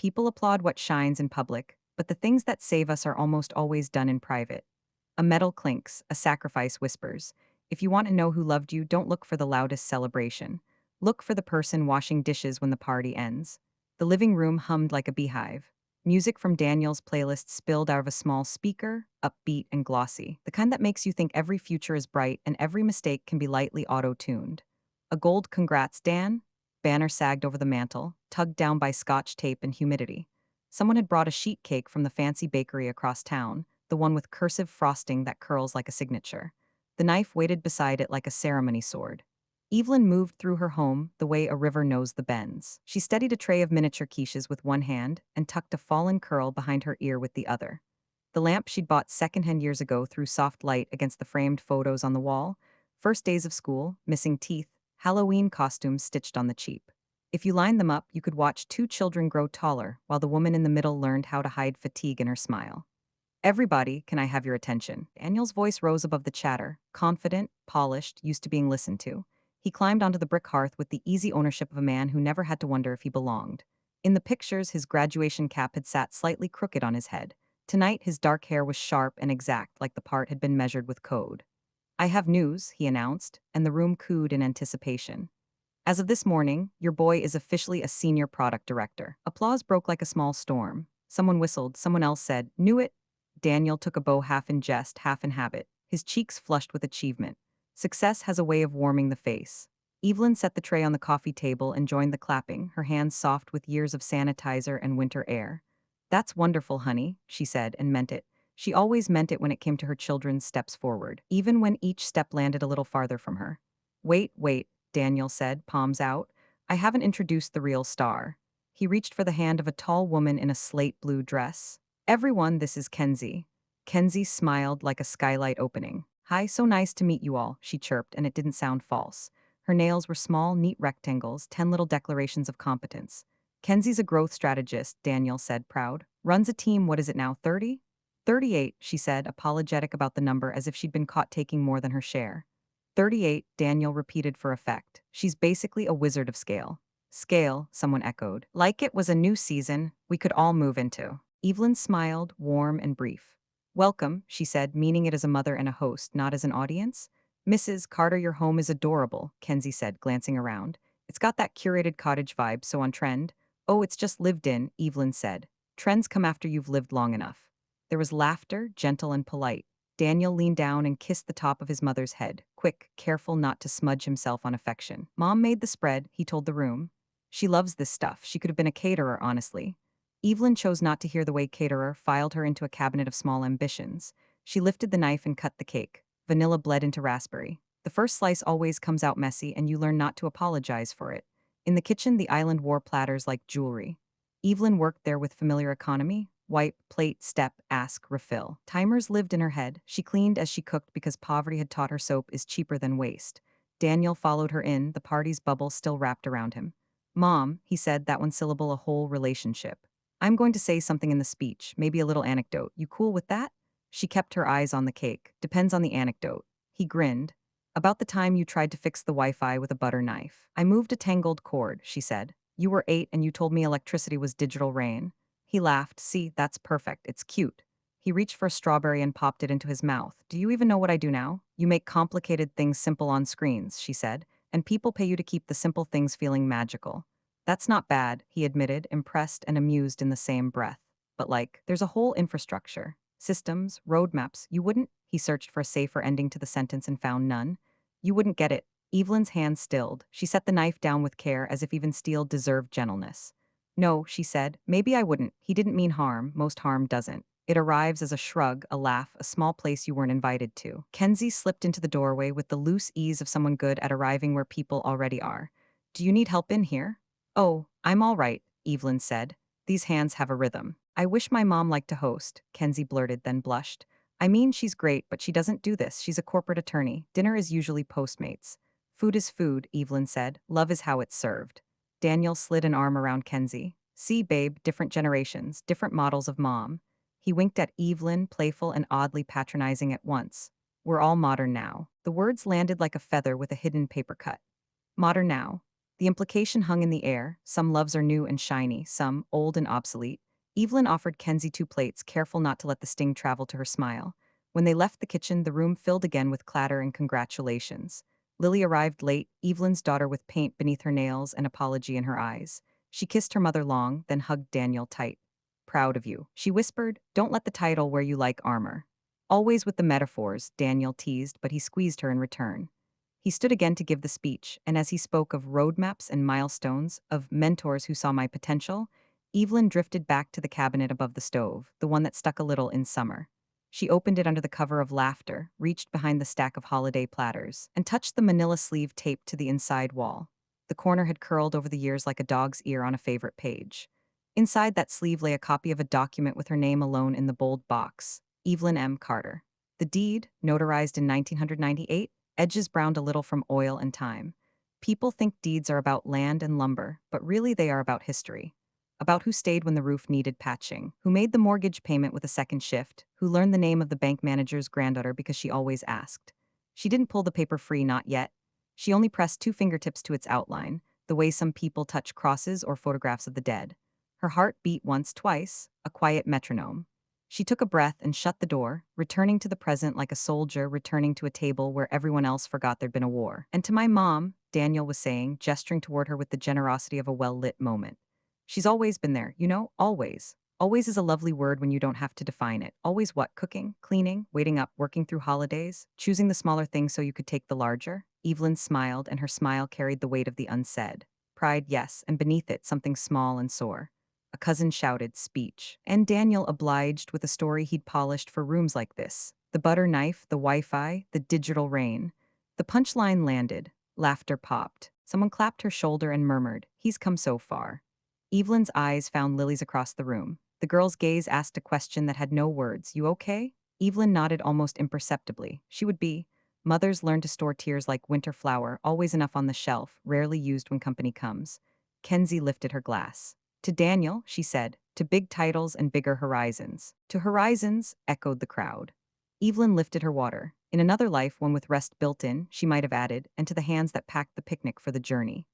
People applaud what shines in public, but the things that save us are almost always done in private. A medal clinks, a sacrifice whispers. If you want to know who loved you, don't look for the loudest celebration. Look for the person washing dishes when the party ends. The living room hummed like a beehive. Music from Daniel's playlist spilled out of a small speaker, upbeat and glossy, the kind that makes you think every future is bright and every mistake can be lightly auto-tuned. A gold "Congrats, Dan" banner sagged over the mantel, tugged down by scotch tape and humidity. Someone had brought a sheet cake from the fancy bakery across town, the one with cursive frosting that curls like a signature. The knife waited beside it like a ceremony sword. Evelyn moved through her home the way a river knows the bends. She steadied a tray of miniature quiches with one hand and tucked a fallen curl behind her ear with the other. The lamp she'd bought secondhand years ago threw soft light against the framed photos on the wall. First days of school, missing teeth, Halloween costumes stitched on the cheap. If you lined them up, you could watch two children grow taller while the woman in the middle learned how to hide fatigue in her smile. "Everybody, can I have your attention?" Daniel's voice rose above the chatter, confident, polished, used to being listened to. He climbed onto the brick hearth with the easy ownership of a man who never had to wonder if he belonged. In the pictures, his graduation cap had sat slightly crooked on his head. Tonight, his dark hair was sharp and exact, like the part had been measured with code. "I have news," he announced, and the room cooed in anticipation. "As of this morning, your boy is officially a senior product director." Applause broke like a small storm. Someone whistled, someone else said, "Knew it." Daniel took a bow half in jest, half in habit, his cheeks flushed with achievement. Success has a way of warming the face. Evelyn set the tray on the coffee table and joined the clapping, her hands soft with years of sanitizer and winter air. "That's wonderful, honey," she said, and meant it. She always meant it when it came to her children's steps forward, even when each step landed a little farther from her. "Wait," Daniel said, palms out. "I haven't introduced the real star." He reached for the hand of a tall woman in a slate blue dress. "Everyone, this is Kenzie." Kenzie smiled like a skylight opening. "Hi, so nice to meet you all," she chirped, and it didn't sound false. Her nails were small, neat rectangles, 10 little declarations of competence. "Kenzie's a growth strategist," Daniel said, proud. "Runs a team, what is it now, 30? 38, she said, apologetic about the number as if she'd been caught taking more than her share. 38, Daniel repeated for effect. "She's basically a wizard of scale." "Scale," someone echoed. "Like it was a new season we could all move into." Evelyn smiled, warm and brief. "Welcome," she said, meaning it as a mother and a host, not as an audience. "Mrs. Carter, your home is adorable," Kenzie said, glancing around. "It's got that curated cottage vibe, so on trend." "Oh, it's just lived in," Evelyn said. "Trends come after you've lived long enough." There was laughter, gentle and polite. Daniel leaned down and kissed the top of his mother's head, quick, careful not to smudge himself on affection. "Mom made the spread," he told the room. "She loves this stuff. She could have been a caterer, honestly." Evelyn chose not to hear the way caterer filed her into a cabinet of small ambitions. She lifted the knife and cut the cake. Vanilla bled into raspberry. The first slice always comes out messy, and you learn not to apologize for it. In the kitchen, the island wore platters like jewelry. Evelyn worked there with familiar economy. Wipe, plate, step, ask, refill. Timers lived in her head. She cleaned as she cooked because poverty had taught her soap is cheaper than waste. Daniel followed her in, the party's bubble still wrapped around him. "Mom," he said, that one syllable a whole relationship. "I'm going to say something in the speech, maybe a little anecdote. You cool with that?" She kept her eyes on the cake. "Depends on the anecdote." He grinned. "About the time you tried to fix the Wi-Fi with a butter knife." "I moved a tangled cord," she said. "You were 8 and you told me electricity was digital rain." He laughed. "See, that's perfect. It's cute." He reached for a strawberry and popped it into his mouth. "Do you even know what I do now?" "You make complicated things simple on screens," she said, "and people pay you to keep the simple things feeling magical." "That's not bad," he admitted, impressed and amused in the same breath. "But there's a whole infrastructure. Systems, roadmaps. You wouldn't?" He searched for a safer ending to the sentence and found none. "You wouldn't get it." Evelyn's hand stilled. She set the knife down with care as if even steel deserved gentleness. "No," she said, "maybe I wouldn't. He didn't mean harm. Most harm doesn't. It arrives as a shrug, a laugh, a small place you weren't invited to." Kenzie slipped into the doorway with the loose ease of someone good at arriving where people already are. "Do you need help in here?" "Oh, I'm all right," Evelyn said. "These hands have a rhythm." "I wish my mom liked to host," Kenzie blurted, then blushed. "I mean, she's great, but she doesn't do this. She's a corporate attorney. Dinner is usually Postmates." "Food is food," Evelyn said. "Love is how it's served." Daniel slid an arm around Kenzie. "See, babe, different generations, different models of mom." He winked at Evelyn, playful and oddly patronizing at once. "We're all modern now." The words landed like a feather with a hidden paper cut. "Modern now." The implication hung in the air. Some loves are new and shiny, some old and obsolete. Evelyn offered Kenzie 2 plates, careful not to let the sting travel to her smile. When they left the kitchen, the room filled again with clatter and congratulations. Lily arrived late, Evelyn's daughter with paint beneath her nails and apology in her eyes. She kissed her mother long, then hugged Daniel tight. Proud of you, she whispered. Don't let the title wear you like armor. Always with the metaphors, Daniel teased, but he squeezed her in return. He stood again to give the speech, and as he spoke of roadmaps and milestones, of mentors who saw my potential, Evelyn drifted back to the cabinet above the stove, the one that stuck a little in summer. She opened it under the cover of laughter, reached behind the stack of holiday platters, and touched the manila sleeve taped to the inside wall. The corner had curled over the years like a dog's ear on a favorite page. Inside that sleeve lay a copy of a document with her name alone in the bold box, Evelyn M. Carter. The deed, notarized in 1998, edges browned a little from oil and time. People think deeds are about land and lumber, but really they are about history. About who stayed when the roof needed patching, who made the mortgage payment with a second shift, who learned the name of the bank manager's granddaughter because she always asked. She didn't pull the paper free, not yet. She only pressed 2 fingertips to its outline, the way some people touch crosses or photographs of the dead. Her heart beat once, twice, a quiet metronome. She took a breath and shut the door, returning to the present like a soldier returning to a table where everyone else forgot there'd been a war. And to my mom, Daniel was saying, gesturing toward her with the generosity of a well-lit moment. She's always been there, always. Always is a lovely word when you don't have to define it. Always what? Cooking, cleaning, waiting up, working through holidays, choosing the smaller things so you could take the larger? Evelyn smiled, and her smile carried the weight of the unsaid. Pride, yes, and beneath it, something small and sore. A cousin shouted, speech. And Daniel obliged with a story he'd polished for rooms like this. The butter knife, the Wi-Fi, the digital rain. The punchline landed. Laughter popped. Someone clapped her shoulder and murmured, he's come so far. Evelyn's eyes found Lily's across the room. The girl's gaze asked a question that had no words. You okay? Evelyn nodded almost imperceptibly. She would be. Mothers learn to store tears like winter flour, always enough on the shelf, rarely used when company comes. Kenzie lifted her glass. To Daniel, she said, to big titles and bigger horizons. To horizons, echoed the crowd. Evelyn lifted her water. In another life, one with rest built in, she might have added, and to the hands that packed the picnic for the journey.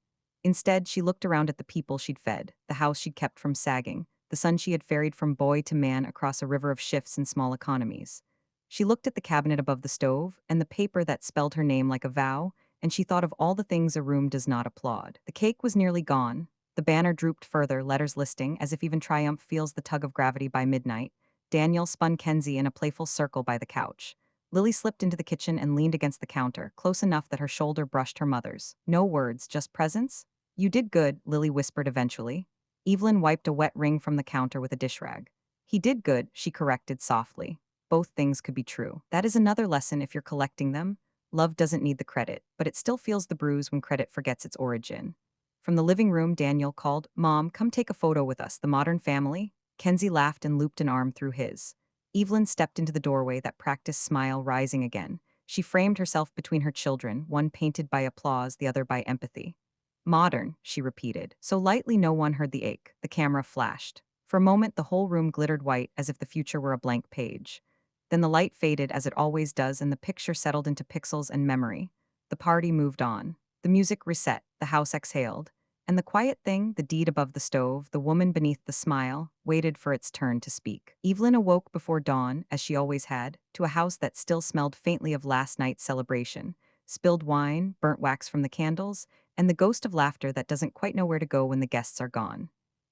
Instead, she looked around at the people she'd fed, the house she'd kept from sagging, the son she had ferried from boy to man across a river of shifts and small economies. She looked at the cabinet above the stove, and the paper that spelled her name like a vow, and she thought of all the things a room does not applaud. The cake was nearly gone. The banner drooped further, letters listing, as if even triumph feels the tug of gravity by midnight. Daniel spun Kenzie in a playful circle by the couch. Lily slipped into the kitchen and leaned against the counter, close enough that her shoulder brushed her mother's. No words, just presence? You did good, Lily whispered eventually. Evelyn wiped a wet ring from the counter with a dish rag. He did good, she corrected softly. Both things could be true. That is another lesson if you're collecting them. Love doesn't need the credit, but it still feels the bruise when credit forgets its origin. From the living room, Daniel called, Mom, come take a photo with us, the modern family. Kenzie laughed and looped an arm through his. Evelyn stepped into the doorway, that practiced smile rising again. She framed herself between her children, one painted by applause, the other by empathy. Modern, she repeated, so lightly no one heard the ache. The camera flashed. For a moment, the whole room glittered white as if the future were a blank page. Then the light faded as it always does, and the picture settled into pixels and memory. The party moved on. The music reset, the house exhaled. And the quiet thing, the deed above the stove, the woman beneath the smile, waited for its turn to speak. Evelyn awoke before dawn, as she always had, to a house that still smelled faintly of last night's celebration. Spilled wine, burnt wax from the candles, and the ghost of laughter that doesn't quite know where to go when the guests are gone.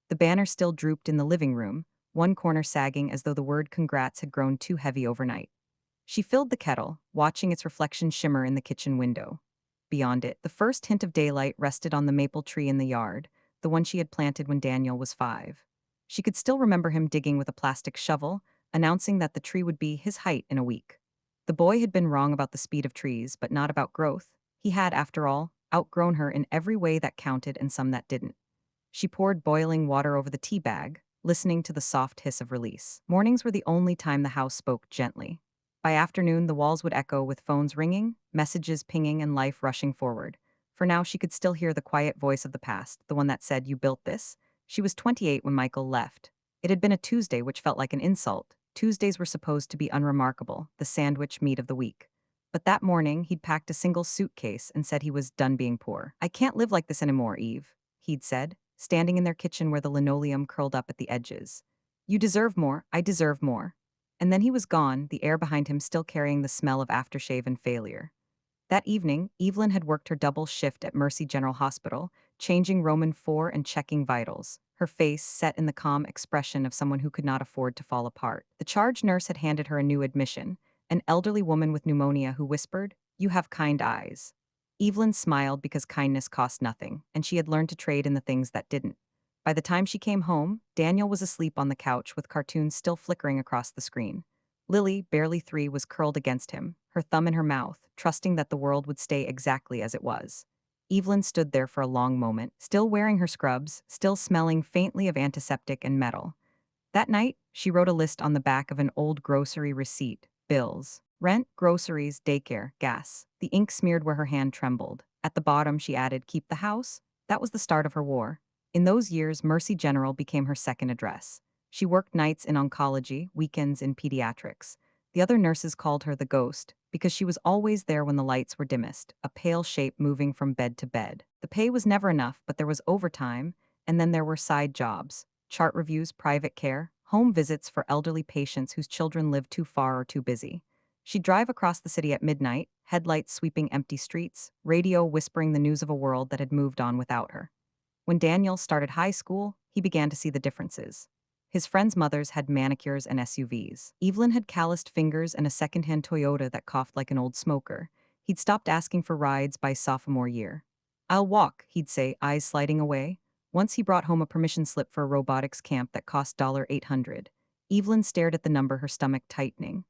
The banner still drooped in the living room, one corner sagging as though the word congrats had grown too heavy overnight. She filled the kettle, watching its reflection shimmer in the kitchen window. Beyond it, the first hint of daylight rested on the maple tree in the yard, the one she had planted when Daniel was 5. She could still remember him digging with a plastic shovel, announcing that the tree would be his height in a week. The boy had been wrong about the speed of trees, but not about growth. He had, after all, outgrown her in every way that counted and some that didn't. She poured boiling water over the tea bag, listening to the soft hiss of release. Mornings were the only time the house spoke gently. By afternoon, the walls would echo with phones ringing, messages pinging, and life rushing forward. For now, she could still hear the quiet voice of the past, the one that said, "You built this?" She was 28 when Michael left. It had been a Tuesday, which felt like an insult. Tuesdays were supposed to be unremarkable, the sandwich meat of the week. But that morning, he'd packed a single suitcase and said he was done being poor. "I can't live like this anymore, Eve," he'd said, standing in their kitchen where the linoleum curled up at the edges. "You deserve more, I deserve more." And then he was gone, the air behind him still carrying the smell of aftershave and failure. That evening, Evelyn had worked her double shift at Mercy General Hospital, changing Roman 4 and checking vitals, her face set in the calm expression of someone who could not afford to fall apart. The charge nurse had handed her a new admission, an elderly woman with pneumonia who whispered, "You have kind eyes." Evelyn smiled because kindness cost nothing, and she had learned to trade in the things that didn't. By the time she came home, Daniel was asleep on the couch with cartoons still flickering across the screen. Lily, barely 3, was curled against him, her thumb in her mouth, trusting that the world would stay exactly as it was. Evelyn stood there for a long moment, still wearing her scrubs, still smelling faintly of antiseptic and metal. That night, she wrote a list on the back of an old grocery receipt: bills, rent, groceries, daycare, gas. The ink smeared where her hand trembled. At the bottom, she added, "Keep the house." That was the start of her war. In those years, Mercy General became her second address. She worked nights in oncology, weekends in pediatrics. The other nurses called her the ghost because she was always there when the lights were dimmest, a pale shape moving from bed to bed. The pay was never enough, but there was overtime, and then there were side jobs: chart reviews, private care, home visits for elderly patients whose children lived too far or too busy. She'd drive across the city at midnight, headlights sweeping empty streets, radio whispering the news of a world that had moved on without her. When Daniel started high school, he began to see the differences. His friends' mothers had manicures and SUVs. Evelyn had calloused fingers and a second-hand Toyota that coughed like an old smoker. He'd stopped asking for rides by sophomore year. "I'll walk," he'd say, eyes sliding away. Once he brought home a permission slip for a robotics camp that cost $800. Evelyn stared at the number, her stomach tightening.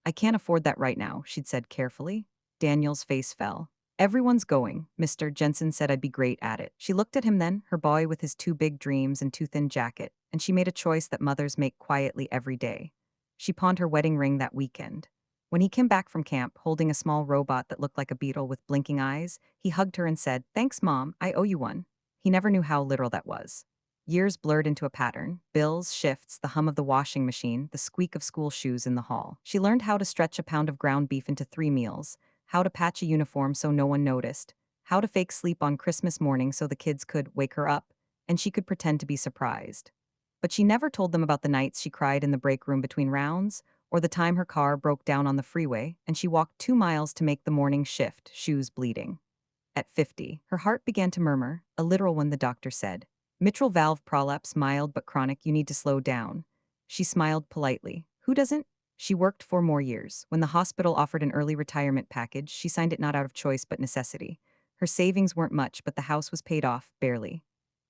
"I can't afford that right now," she'd said carefully. Daniel's face fell. "Everyone's going. Mr. Jensen said I'd be great at it." She looked at him then, her boy with his two big dreams and too thin jacket, and she made a choice that mothers make quietly every day. She pawned her wedding ring that weekend. When he came back from camp, holding a small robot that looked like a beetle with blinking eyes, he hugged her and said, "Thanks, Mom, I owe you one." He never knew how literal that was. Years blurred into a pattern: bills, shifts, the hum of the washing machine, the squeak of school shoes in the hall. She learned how to stretch a pound of ground beef into 3 meals, how to patch a uniform so no one noticed, how to fake sleep on Christmas morning so the kids could wake her up, and she could pretend to be surprised. But she never told them about the nights she cried in the break room between rounds, or the time her car broke down on the freeway and she walked 2 miles to make the morning shift, shoes bleeding. At 50, her heart began to murmur, a literal one, the doctor said. "Mitral valve prolapse, mild but chronic, you need to slow down." She smiled politely. Who doesn't? She worked 4 more years. When the hospital offered an early retirement package, she signed it not out of choice but necessity. Her savings weren't much, but the house was paid off, barely.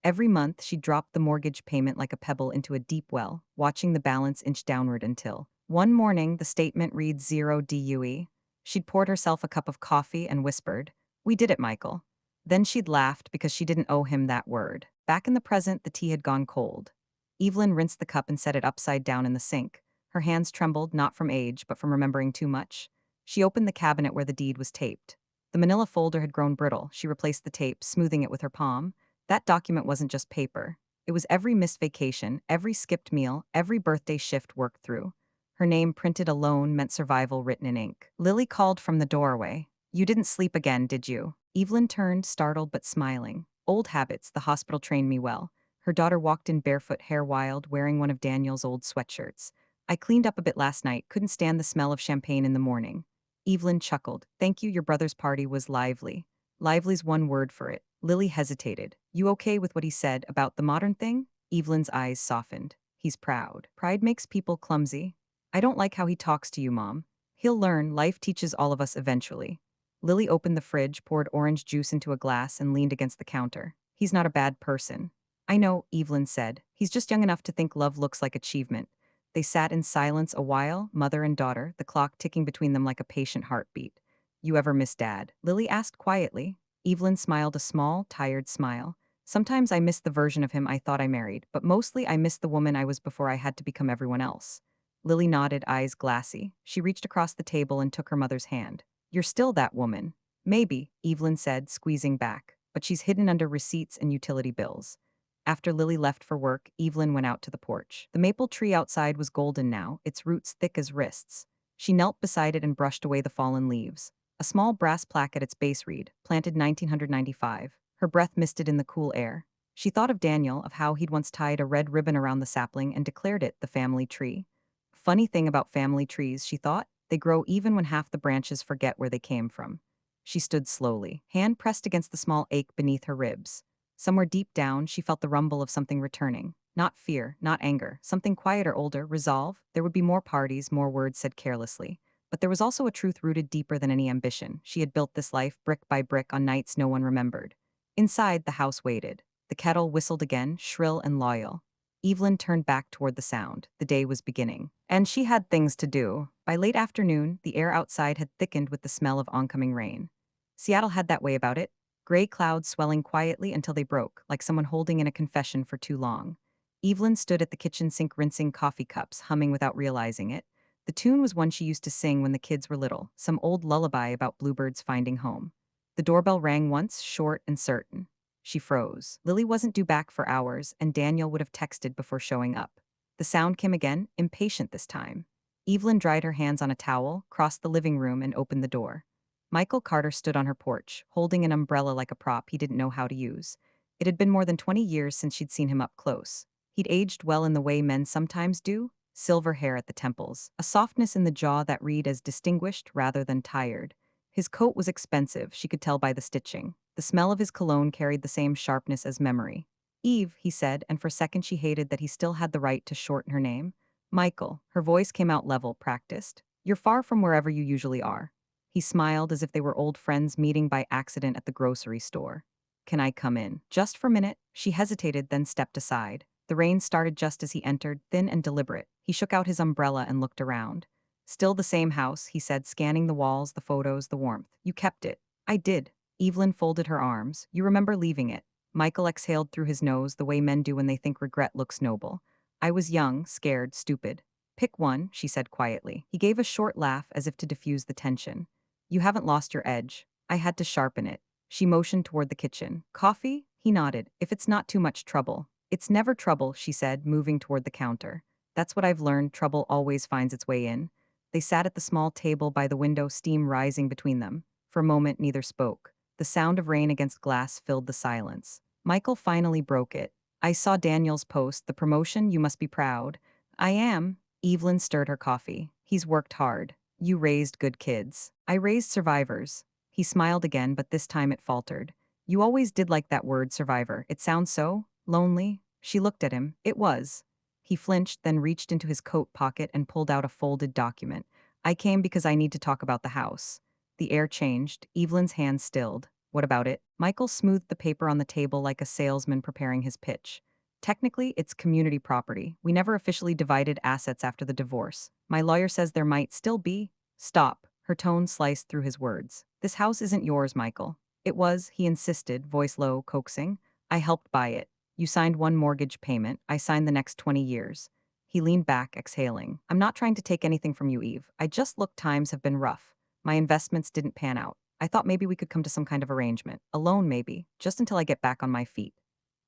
Every month, she dropped the mortgage payment like a pebble into a deep well, watching the balance inch downward until, one morning, the statement read 0 DUE. She'd poured herself a cup of coffee and whispered, "We did it, Michael." Then she'd laughed because she didn't owe him that word. Back in the present, the tea had gone cold. Evelyn rinsed the cup and set it upside down in the sink. Her hands trembled, not from age, but from remembering too much. She opened the cabinet where the deed was taped. The manila folder had grown brittle. She replaced the tape, smoothing it with her palm. That document wasn't just paper. It was every missed vacation, every skipped meal, every birthday shift worked through. Her name printed alone meant survival written in ink. Lily called from the doorway. "You didn't sleep again, did you?" Evelyn turned, startled but smiling. "Old habits, the hospital trained me well." Her daughter walked in barefoot, hair wild, wearing one of Daniel's old sweatshirts. "I cleaned up a bit last night, couldn't stand the smell of champagne in the morning." Evelyn chuckled. "Thank you, your brother's party was lively." Lively's one word for it. Lily hesitated. "You okay with what he said about the modern thing?" Evelyn's eyes softened. "He's proud. Pride makes people clumsy." "I don't like how he talks to you, Mom." "He'll learn. Life teaches all of us eventually." Lily opened the fridge, poured orange juice into a glass, and leaned against the counter. "He's not a bad person." "I know," Evelyn said. "He's just young enough to think love looks like achievement." They sat in silence a while, mother and daughter, the clock ticking between them like a patient heartbeat. "You ever miss Dad?" Lily asked quietly. Evelyn smiled a small, tired smile. "Sometimes I miss the version of him I thought I married, but mostly I miss the woman I was before I had to become everyone else." Lily nodded, eyes glassy. She reached across the table and took her mother's hand. "You're still that woman." "Maybe," Evelyn said, squeezing back, "but she's hidden under receipts and utility bills." After Lily left for work, Evelyn went out to the porch. The maple tree outside was golden now, its roots thick as wrists. She knelt beside it and brushed away the fallen leaves. A small brass plaque at its base read, planted 1995. Her breath misted in the cool air. She thought of Daniel, of how he'd once tied a red ribbon around the sapling and declared it the family tree. Funny thing about family trees, she thought, they grow even when half the branches forget where they came from. She stood slowly, hand pressed against the small ache beneath her ribs. Somewhere deep down, she felt the rumble of something returning. Not fear, not anger, something quieter, older, resolve. There would be more parties, more words said carelessly. But there was also a truth rooted deeper than any ambition. She had built this life brick by brick on nights no one remembered. Inside, the house waited. The kettle whistled again, shrill and loyal. Evelyn turned back toward the sound. The day was beginning. And she had things to do. By late afternoon, the air outside had thickened with the smell of oncoming rain. Seattle had that way about it. Gray clouds swelling quietly until they broke, like someone holding in a confession for too long. Evelyn stood at the kitchen sink rinsing coffee cups, humming without realizing it. The tune was one she used to sing when the kids were little, some old lullaby about bluebirds finding home. The doorbell rang once, short and certain. She froze. Lily wasn't due back for hours, and Daniel would have texted before showing up. The sound came again, impatient this time. Evelyn dried her hands on a towel, crossed the living room, and opened the door. Michael Carter stood on her porch, holding an umbrella like a prop he didn't know how to use. It had been more than 20 years since she'd seen him up close. He'd aged well in the way men sometimes do, silver hair at the temples, a softness in the jaw that read as distinguished rather than tired. His coat was expensive, she could tell by the stitching. The smell of his cologne carried the same sharpness as memory. Eve, he said, and for a second she hated that he still had the right to shorten her name. Michael, her voice came out level, practiced. You're far from wherever you usually are. He smiled as if they were old friends meeting by accident at the grocery store. Can I come in? Just for a minute. She hesitated, then stepped aside. The rain started just as he entered, thin and deliberate. He shook out his umbrella and looked around. Still the same house, he said, scanning the walls, the photos, the warmth. You kept it. I did. Evelyn folded her arms. You remember leaving it. Michael exhaled through his nose the way men do when they think regret looks noble. I was young, scared, stupid. Pick one, she said quietly. He gave a short laugh as if to diffuse the tension. You haven't lost your edge. I had to sharpen it. She motioned toward the kitchen. Coffee? He nodded. If it's not too much trouble. It's never trouble, she said, moving toward the counter. That's what I've learned, trouble always finds its way in. They sat at the small table by the window, steam rising between them. For a moment, neither spoke. The sound of rain against glass filled the silence. Michael finally broke it. I saw Daniel's post, the promotion, you must be proud. I am. Evelyn stirred her coffee. He's worked hard. You raised good kids. I raised survivors. He smiled again, but this time it faltered. You always did like that word, survivor. It sounds so lonely. She looked at him. It was. He flinched, then reached into his coat pocket and pulled out a folded document. I came because I need to talk about the house. The air changed. Evelyn's hands stilled. What about it? Michael smoothed the paper on the table like a salesman preparing his pitch. Technically, it's community property. We never officially divided assets after the divorce. My lawyer says there might still be. Stop. Her tone sliced through his words. This house isn't yours, Michael. It was, he insisted, voice low, coaxing. I helped buy it. You signed one mortgage payment. I signed the next 20 years. He leaned back, exhaling. I'm not trying to take anything from you, Eve. I just look, times have been rough. My investments didn't pan out. I thought maybe we could come to some kind of arrangement. A loan, maybe, just until I get back on my feet.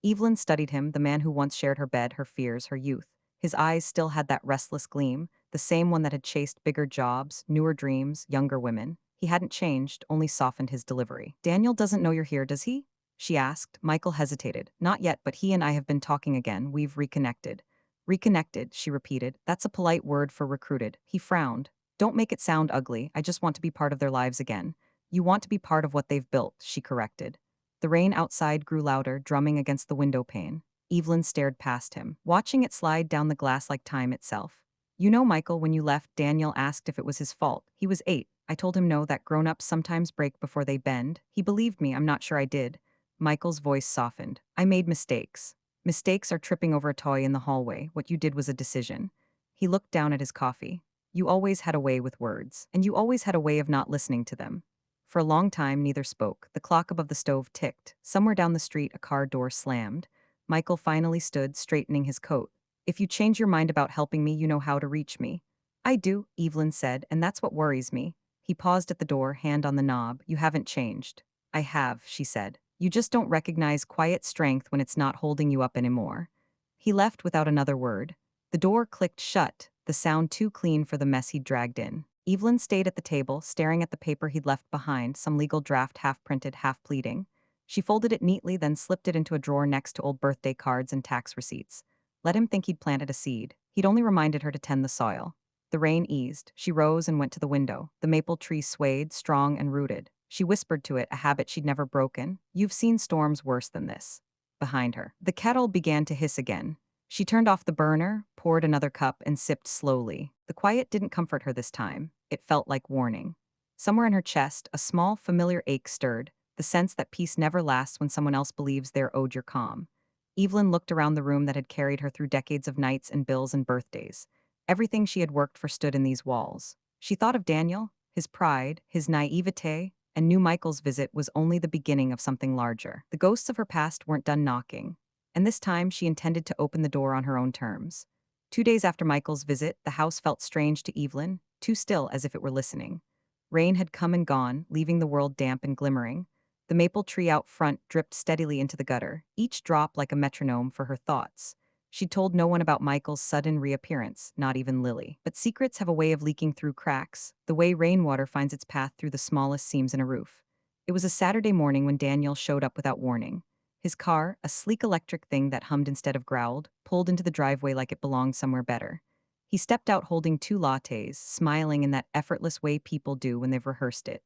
Evelyn studied him, the man who once shared her bed, her fears, her youth. His eyes still had that restless gleam, the same one that had chased bigger jobs, newer dreams, younger women. He hadn't changed, only softened his delivery. Daniel doesn't know you're here, does he? She asked. Michael hesitated. Not yet, but he and I have been talking again. We've reconnected. Reconnected, she repeated. That's a polite word for recruited. He frowned. Don't make it sound ugly. I just want to be part of their lives again. You want to be part of what they've built, she corrected. The rain outside grew louder, drumming against the window pane. Evelyn stared past him, watching it slide down the glass like time itself. You know, Michael, when you left, Daniel asked if it was his fault. He was 8. I told him no, that grown-ups sometimes break before they bend. He believed me, I'm not sure I did. Michael's voice softened. I made mistakes. Mistakes are tripping over a toy in the hallway. What you did was a decision. He looked down at his coffee. You always had a way with words, and you always had a way of not listening to them. For a long time, neither spoke. The clock above the stove ticked. Somewhere down the street, a car door slammed. Michael finally stood, straightening his coat. If you change your mind about helping me, you know how to reach me. I do, Evelyn said, and that's what worries me. He paused at the door, hand on the knob. You haven't changed. I have, she said. You just don't recognize quiet strength when it's not holding you up anymore. He left without another word. The door clicked shut, the sound too clean for the mess he'd dragged in. Evelyn stayed at the table, staring at the paper he'd left behind, some legal draft half printed, half pleading. She folded it neatly, then slipped it into a drawer next to old birthday cards and tax receipts. Let him think he'd planted a seed. He'd only reminded her to tend the soil. The rain eased. She rose and went to the window. The maple tree swayed, strong and rooted. She whispered to it, a habit she'd never broken. "You've seen storms worse than this." Behind her. The kettle began to hiss again. She turned off the burner, poured another cup, and sipped slowly. The quiet didn't comfort her this time. It felt like warning. Somewhere in her chest, a small, familiar ache stirred, the sense that peace never lasts when someone else believes they're owed your calm. Evelyn looked around the room that had carried her through decades of nights and bills and birthdays. Everything she had worked for stood in these walls. She thought of Daniel, his pride, his naivete, and knew Michael's visit was only the beginning of something larger. The ghosts of her past weren't done knocking, and this time she intended to open the door on her own terms. 2 days after Michael's visit, the house felt strange to Evelyn, too still as if it were listening. Rain had come and gone, leaving the world damp and glimmering. The maple tree out front dripped steadily into the gutter, each drop like a metronome for her thoughts. She'd told no one about Michael's sudden reappearance, not even Lily. But secrets have a way of leaking through cracks, the way rainwater finds its path through the smallest seams in a roof. It was a Saturday morning when Daniel showed up without warning. His car, a sleek electric thing that hummed instead of growled, pulled into the driveway like it belonged somewhere better. He stepped out holding 2 lattes, smiling in that effortless way people do when they've rehearsed it.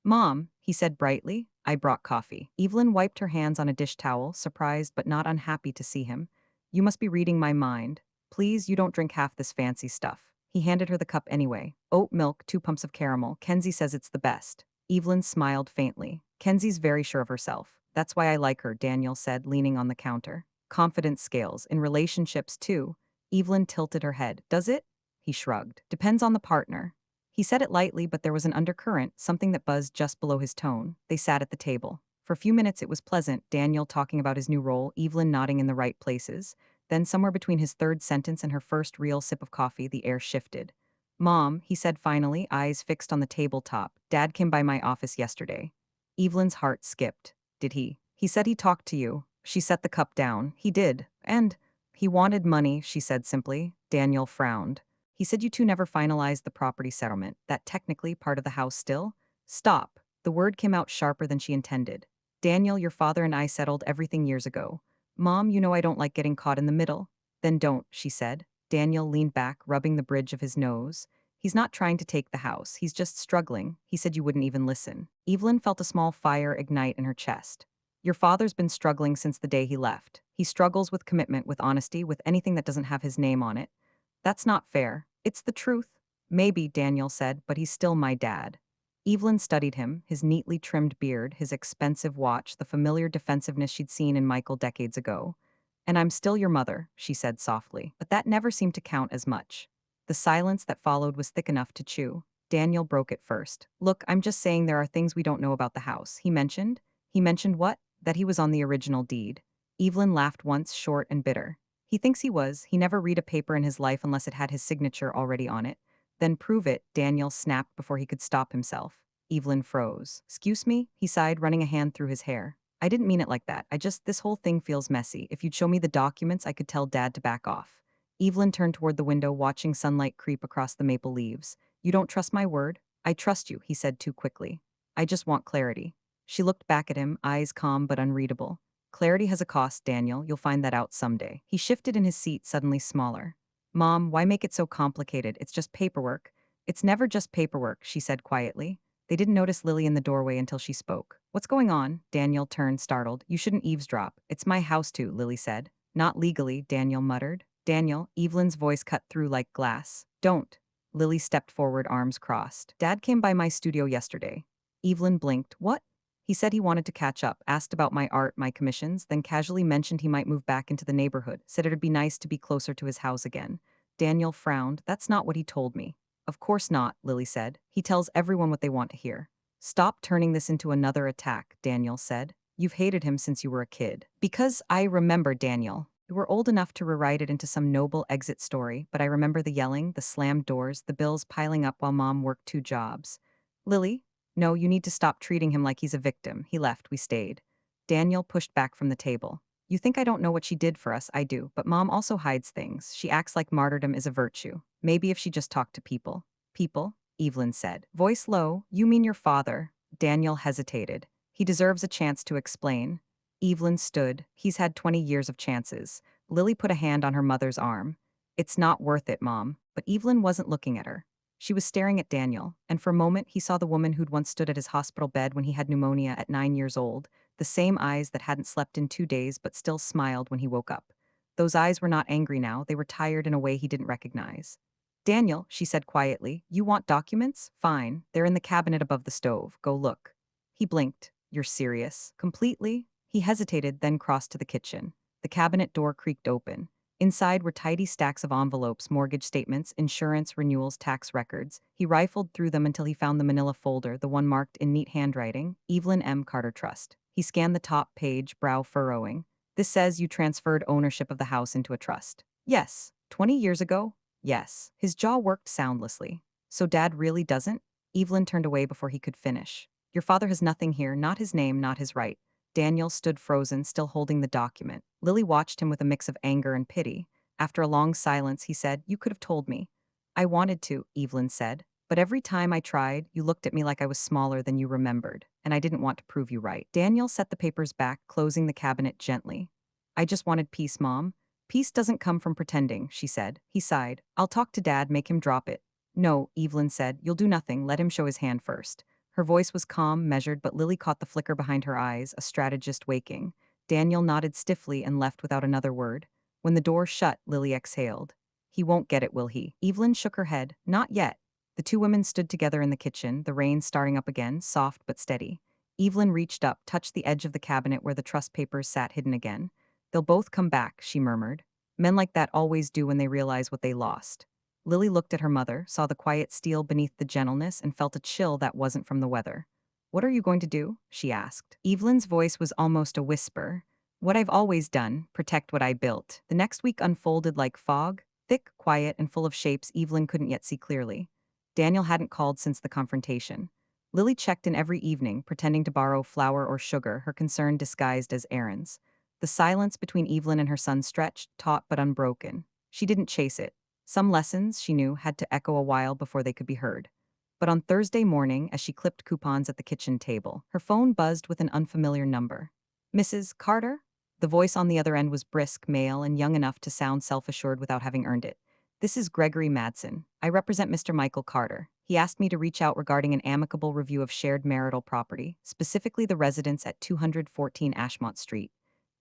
"Mom," he said brightly, "I brought coffee." Evelyn wiped her hands on a dish towel, surprised but not unhappy to see him. "You must be reading my mind. Please, you don't drink half this fancy stuff." He handed her the cup anyway. "Oat milk, 2 pumps of caramel. Kenzie says it's the best." Evelyn smiled faintly. "Kenzie's very sure of herself. That's why I like her," Daniel said, leaning on the counter. "Confidence scales. In relationships, too." Evelyn tilted her head. "Does it?" He shrugged. "Depends on the partner." He said it lightly, but there was an undercurrent, something that buzzed just below his tone. They sat at the table. For a few minutes it was pleasant, Daniel talking about his new role, Evelyn nodding in the right places. Then, somewhere between his third sentence and her first real sip of coffee, the air shifted. "Mom," he said finally, eyes fixed on the tabletop, "Dad came by my office yesterday." Evelyn's heart skipped. "Did he?" "He said he talked to you." She set the cup down. "He did. And he wanted money," she said simply. Daniel frowned. "He said you two never finalized the property settlement, that technically part of the house still?" "Stop." The word came out sharper than she intended. "Daniel, your father and I settled everything years ago." "Mom, you know I don't like getting caught in the middle." "Then don't," she said. Daniel leaned back, rubbing the bridge of his nose. "He's not trying to take the house. He's just struggling. He said you wouldn't even listen." Evelyn felt a small fire ignite in her chest. "Your father's been struggling since the day he left. He struggles with commitment, with honesty, with anything that doesn't have his name on it. That's not fair. It's the truth." "Maybe," Daniel said, "but he's still my dad." Evelyn studied him, his neatly trimmed beard, his expensive watch, the familiar defensiveness she'd seen in Michael decades ago. "And I'm still your mother," she said softly, but that never seemed to count as much. The silence that followed was thick enough to chew. Daniel broke it first. "Look, I'm just saying there are things we don't know about the house." He mentioned what? That he was on the original deed. Evelyn laughed once, short and bitter. "He thinks he was. He never read a paper in his life unless it had his signature already on it." "Then prove it," Daniel snapped before he could stop himself. Evelyn froze. "Excuse me?" he sighed, running a hand through his hair. "I didn't mean it like that. This whole thing feels messy. If you'd show me the documents, I could tell Dad to back off." Evelyn turned toward the window, watching sunlight creep across the maple leaves. "You don't trust my word?" "I trust you," he said too quickly. "I just want clarity." She looked back at him, eyes calm but unreadable. "Clarity has a cost, Daniel. You'll find that out someday." He shifted in his seat, suddenly smaller. "Mom, why make it so complicated? It's just paperwork." "It's never just paperwork," she said quietly. They didn't notice Lily in the doorway until she spoke. "What's going on?" Daniel turned, startled. "You shouldn't eavesdrop. It's my house too," Lily said. "Not legally," Daniel muttered. "Daniel," Evelyn's voice cut through like glass. "Don't." Lily stepped forward, arms crossed. "Dad came by my studio yesterday." Evelyn blinked. "What?" "He said he wanted to catch up, asked about my art, my commissions, then casually mentioned he might move back into the neighborhood, said it'd be nice to be closer to his house again." Daniel frowned. "That's not what he told me." "Of course not," Lily said. "He tells everyone what they want to hear." "Stop turning this into another attack," Daniel said. "You've hated him since you were a kid." "Because I remember, Daniel. We were old enough to rewrite it into some noble exit story, but I remember the yelling, the slammed doors, the bills piling up while Mom worked 2 jobs." "Lily? No, you need to stop treating him like he's a victim." He left, we stayed. Daniel pushed back from the table. "You think I don't know what she did for us? I do, but Mom also hides things. She acts like martyrdom is a virtue. Maybe if she just talked to people." "People?" Evelyn said. Voice low, you mean your father? Daniel hesitated. He deserves a chance to explain. Evelyn stood. He's had 20 years of chances. Lily put a hand on her mother's arm. It's not worth it, Mom. But Evelyn wasn't looking at her. She was staring at Daniel, and for a moment he saw the woman who'd once stood at his hospital bed when he had pneumonia at 9 years old, the same eyes that hadn't slept in 2 days but still smiled when he woke up. Those eyes were not angry now, they were tired in a way he didn't recognize. Daniel, she said quietly, you want documents? Fine, they're in the cabinet above the stove, go look. He blinked. You're serious? Completely? He hesitated, then crossed to the kitchen. The cabinet door creaked open. Inside were tidy stacks of envelopes, mortgage statements, insurance, renewals, tax records. He rifled through them until he found the manila folder, the one marked in neat handwriting, Evelyn M. Carter Trust. He scanned the top page, brow furrowing. This says you transferred ownership of the house into a trust. Yes. 20 years ago? Yes. His jaw worked soundlessly. So Dad really doesn't? Evelyn turned away before he could finish. Your father has nothing here, not his name, not his right. Daniel stood frozen, still holding the document. Lily watched him with a mix of anger and pity. After a long silence, he said, you could have told me. I wanted to, Evelyn said. But every time I tried, you looked at me like I was smaller than you remembered, and I didn't want to prove you right. Daniel set the papers back, closing the cabinet gently. I just wanted peace, Mom. Peace doesn't come from pretending, she said. He sighed. I'll talk to Dad, make him drop it. No, Evelyn said. You'll do nothing, let him show his hand first. Her voice was calm, measured, but Lily caught the flicker behind her eyes, a strategist waking. Daniel nodded stiffly and left without another word. When the door shut, Lily exhaled. He won't get it, will he? Evelyn shook her head. Not yet. The two women stood together in the kitchen, the rain starting up again, soft but steady. Evelyn reached up, touched the edge of the cabinet where the trust papers sat hidden again. They'll both come back, she murmured. Men like that always do when they realize what they lost. Lily looked at her mother, saw the quiet steel beneath the gentleness, and felt a chill that wasn't from the weather. What are you going to do? She asked. Evelyn's voice was almost a whisper. What I've always done, protect what I built. The next week unfolded like fog, thick, quiet, and full of shapes Evelyn couldn't yet see clearly. Daniel hadn't called since the confrontation. Lily checked in every evening, pretending to borrow flour or sugar, her concern disguised as errands. The silence between Evelyn and her son stretched, taut but unbroken. She didn't chase it. Some lessons, she knew, had to echo a while before they could be heard. But on Thursday morning, as she clipped coupons at the kitchen table, her phone buzzed with an unfamiliar number. Mrs. Carter? The voice on the other end was brisk, male, and young enough to sound self-assured without having earned it. This is Gregory Madsen. I represent Mr. Michael Carter. He asked me to reach out regarding an amicable review of shared marital property, specifically the residence at 214 Ashmont Street.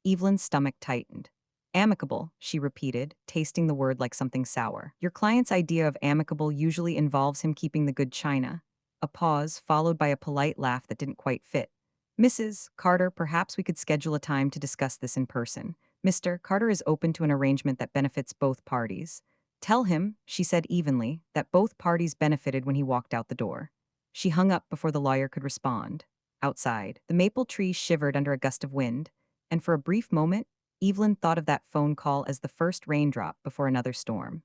Evelyn's stomach tightened. Amicable, she repeated, tasting the word like something sour. Your client's idea of amicable usually involves him keeping the good china. A pause, followed by a polite laugh that didn't quite fit. Mrs. Carter, perhaps we could schedule a time to discuss this in person. Mr. Carter is open to an arrangement that benefits both parties. Tell him, she said evenly, that both parties benefited when he walked out the door. She hung up before the lawyer could respond. Outside, the maple trees shivered under a gust of wind, and for a brief moment, Evelyn thought of that phone call as the first raindrop before another storm.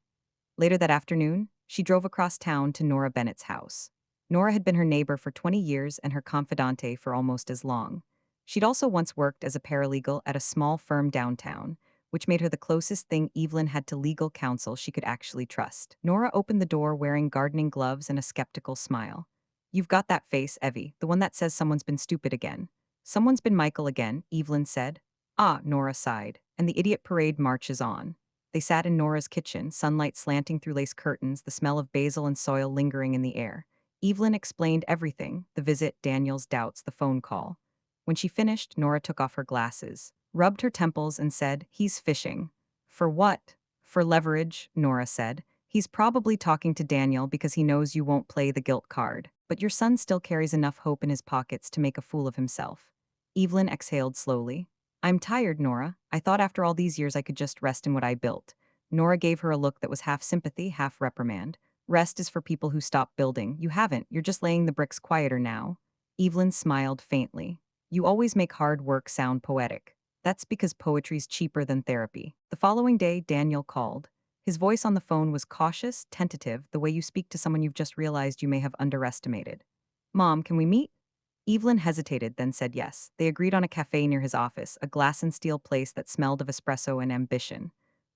Later that afternoon, she drove across town to Nora Bennett's house. Nora had been her neighbor for 20 years and her confidante for almost as long. She'd also once worked as a paralegal at a small firm downtown, which made her the closest thing Evelyn had to legal counsel she could actually trust. Nora opened the door wearing gardening gloves and a skeptical smile. You've got that face, Evie, the one that says someone's been stupid again. Someone's been Michael again, Evelyn said. Ah, Nora sighed, and the idiot parade marches on. They sat in Nora's kitchen, sunlight slanting through lace curtains, the smell of basil and soil lingering in the air. Evelyn explained everything, the visit, Daniel's doubts, the phone call. When she finished, Nora took off her glasses, rubbed her temples, and said, He's fishing. For what? For leverage, Nora said. He's probably talking to Daniel because he knows you won't play the guilt card, but your son still carries enough hope in his pockets to make a fool of himself. Evelyn exhaled slowly. I'm tired, Nora. I thought after all these years I could just rest in what I built. Nora gave her a look that was half sympathy, half reprimand. Rest is for people who stop building. You haven't. You're just laying the bricks quieter now. Evelyn smiled faintly. You always make hard work sound poetic. That's because poetry's cheaper than therapy. The following day, Daniel called. His voice on the phone was cautious, tentative, the way you speak to someone you've just realized you may have underestimated. Mom, can we meet? Evelyn hesitated, then said yes. They agreed on a cafe near his office, a glass and steel place that smelled of espresso and ambition.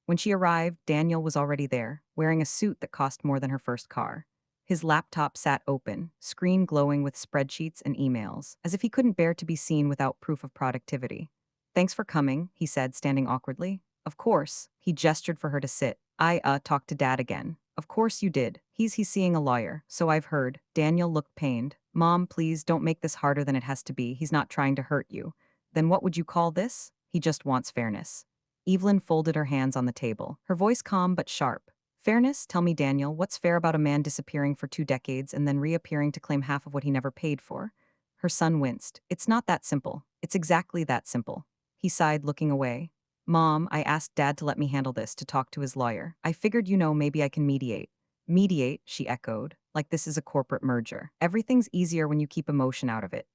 When she arrived, Daniel was already there, wearing a suit that cost more than her first car. His laptop sat open, screen glowing with spreadsheets and emails, as if he couldn't bear to be seen without proof of productivity. "Thanks for coming," he said, standing awkwardly. "Of course." He gestured for her to sit. "I talked to Dad again." "Of course you did. He's seeing a lawyer, so I've heard." Daniel looked pained. "Mom, please don't make this harder than it has to be. He's not trying to hurt you." "Then what would you call this?" "He just wants fairness." Evelyn folded her hands on the table, her voice calm but sharp. "Fairness? Tell me, Daniel, what's fair about a man disappearing for 2 decades and then reappearing to claim half of what he never paid for?" Her son winced. "It's not that simple. It's exactly that simple." He sighed, looking away. "Mom, I asked Dad to let me handle this, to talk to his lawyer. I figured, maybe I can mediate." "Mediate?" she echoed, "like this is a corporate merger. Everything's easier when you keep emotion out of it."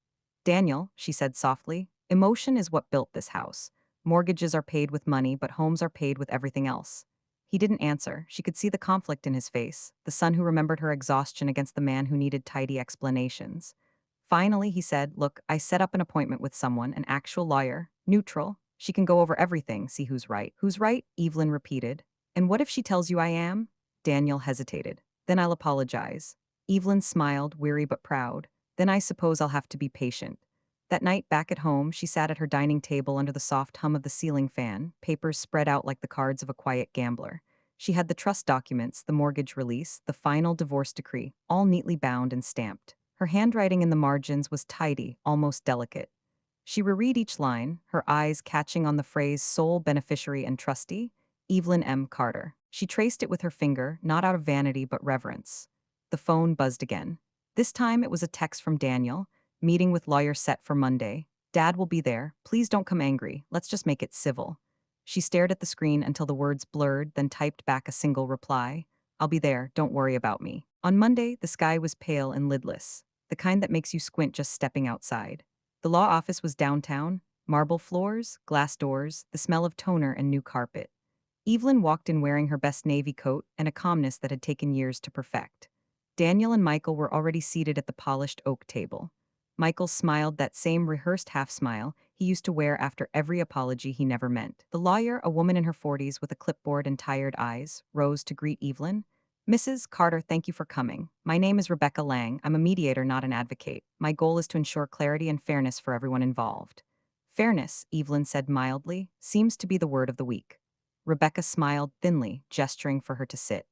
"Daniel," she said softly, "emotion is what built this house. Mortgages are paid with money, but homes are paid with everything else." He didn't answer. She could see the conflict in his face, the son who remembered her exhaustion against the man who needed tidy explanations. Finally, he said, "Look, I set up an appointment with someone, an actual lawyer, neutral. She can go over everything, see who's right." "Who's right?" Evelyn repeated. "And what if she tells you I am?" Daniel hesitated. "Then I'll apologize." Evelyn smiled, weary but proud. "Then I suppose I'll have to be patient." That night, back at home, she sat at her dining table under the soft hum of the ceiling fan, papers spread out like the cards of a quiet gambler. She had the trust documents, the mortgage release, the final divorce decree, all neatly bound and stamped. Her handwriting in the margins was tidy, almost delicate. She reread each line, her eyes catching on the phrase sole beneficiary and trustee, Evelyn M. Carter. She traced it with her finger, not out of vanity but reverence. The phone buzzed again. This time it was a text from Daniel. "Meeting with lawyer set for Monday. Dad will be there. Please don't come angry. Let's just make it civil." She stared at the screen until the words blurred, then typed back a single reply. "I'll be there. Don't worry about me." On Monday, the sky was pale and lidless, the kind that makes you squint just stepping outside. The law office was downtown, marble floors, glass doors, the smell of toner and new carpet. Evelyn walked in wearing her best navy coat and a calmness that had taken years to perfect. Daniel and Michael were already seated at the polished oak table. Michael smiled, that same rehearsed half-smile he used to wear after every apology he never meant. The lawyer, a woman in her 40s with a clipboard and tired eyes, rose to greet Evelyn. "Mrs. Carter, thank you for coming. My name is Rebecca Lang. I'm a mediator, not an advocate. My goal is to ensure clarity and fairness for everyone involved." "Fairness," Evelyn said mildly, "seems to be the word of the week." Rebecca smiled thinly, gesturing for her to sit.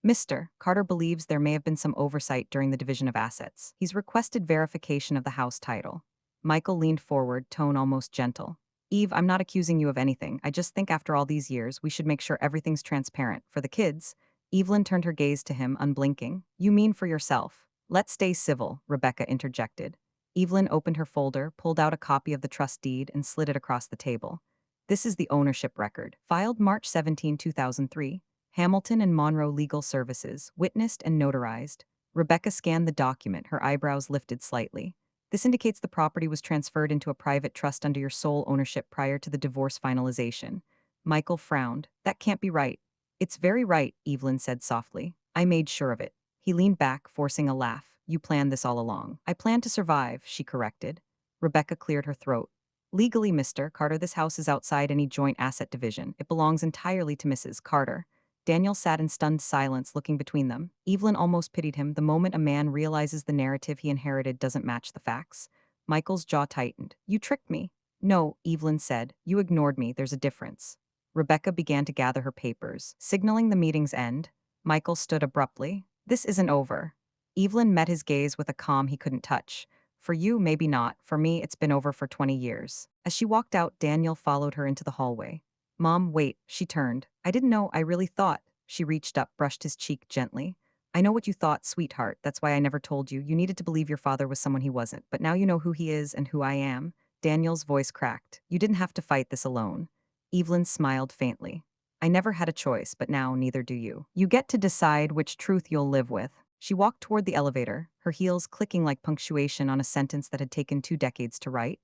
"Mr. Carter believes there may have been some oversight during the division of assets. He's requested verification of the house title." Michael leaned forward, tone almost gentle. "Eve, I'm not accusing you of anything. I just think after all these years, we should make sure everything's transparent. For the kids." Evelyn turned her gaze to him, unblinking. "You mean for yourself." "Let's stay civil," Rebecca interjected. Evelyn opened her folder, pulled out a copy of the trust deed, and slid it across the table. "This is the ownership record. Filed March 17, 2003. Hamilton and Monroe Legal Services, witnessed and notarized." Rebecca scanned the document, her eyebrows lifted slightly. "This indicates the property was transferred into a private trust under your sole ownership prior to the divorce finalization." Michael frowned. "That can't be right." "It's very right," Evelyn said softly. "I made sure of it." He leaned back, forcing a laugh. "You planned this all along." "I planned to survive," she corrected. Rebecca cleared her throat. "Legally, Mr. Carter, this house is outside any joint asset division. It belongs entirely to Mrs. Carter." Daniel sat in stunned silence, looking between them. Evelyn almost pitied him the moment a man realizes the narrative he inherited doesn't match the facts. Michael's jaw tightened. "You tricked me." "No," Evelyn said. "You ignored me. There's a difference." Rebecca began to gather her papers, signaling the meeting's end. Michael stood abruptly. "This isn't over." Evelyn met his gaze with a calm he couldn't touch. "For you, maybe not. For me, it's been over for 20 years. As she walked out, Daniel followed her into the hallway. "Mom, wait." She turned. "I didn't know. I really thought." She reached up, brushed his cheek gently. "I know what you thought, sweetheart. That's why I never told you. You needed to believe your father was someone he wasn't. But now you know who he is and who I am." Daniel's voice cracked. "You didn't have to fight this alone." Evelyn smiled faintly. "I never had a choice, but now neither do you. You get to decide which truth you'll live with." She walked toward the elevator, her heels clicking like punctuation on a sentence that had taken 2 decades to write.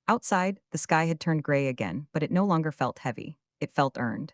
Outside, the sky had turned gray again, but it no longer felt heavy. It felt earned.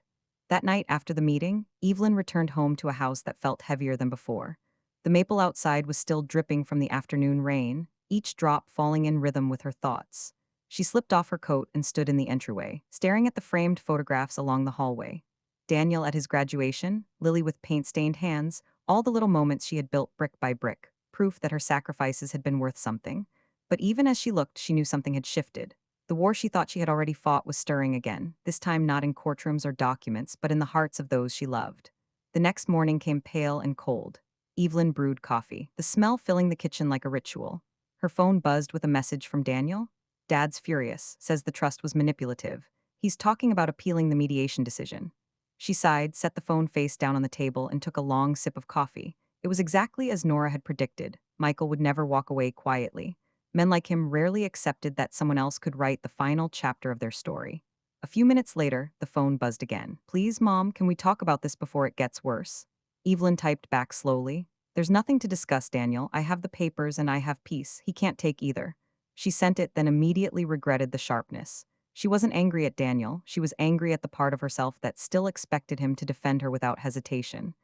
That night after the meeting, Evelyn returned home to a house that felt heavier than before. The maple outside was still dripping from the afternoon rain, each drop falling in rhythm with her thoughts. She slipped off her coat and stood in the entryway, staring at the framed photographs along the hallway. Daniel at his graduation, Lily with paint-stained hands, All the little moments she had built brick by brick, proof that her sacrifices had been worth something. But even as she looked, she knew something had shifted. The war she thought she had already fought was stirring again, this time not in courtrooms or documents, but in the hearts of those she loved. The next morning came pale and cold. Evelyn brewed coffee, the smell filling the kitchen like a ritual. Her phone buzzed with a message from Daniel. Dad's furious, says the trust was manipulative. He's talking about appealing the mediation decision. She sighed, set the phone face down on the table, and took a long sip of coffee. It was exactly as Nora had predicted. Michael would never walk away quietly. Men like him rarely accepted that someone else could write the final chapter of their story. A few minutes later, the phone buzzed again. Please, Mom, can we talk about this before it gets worse? Evelyn typed back slowly. There's nothing to discuss, Daniel. I have the papers and I have peace. He can't take either. She sent it, then immediately regretted the sharpness. She wasn't angry at Daniel, she was angry at the part of herself that still expected him to defend her without hesitation.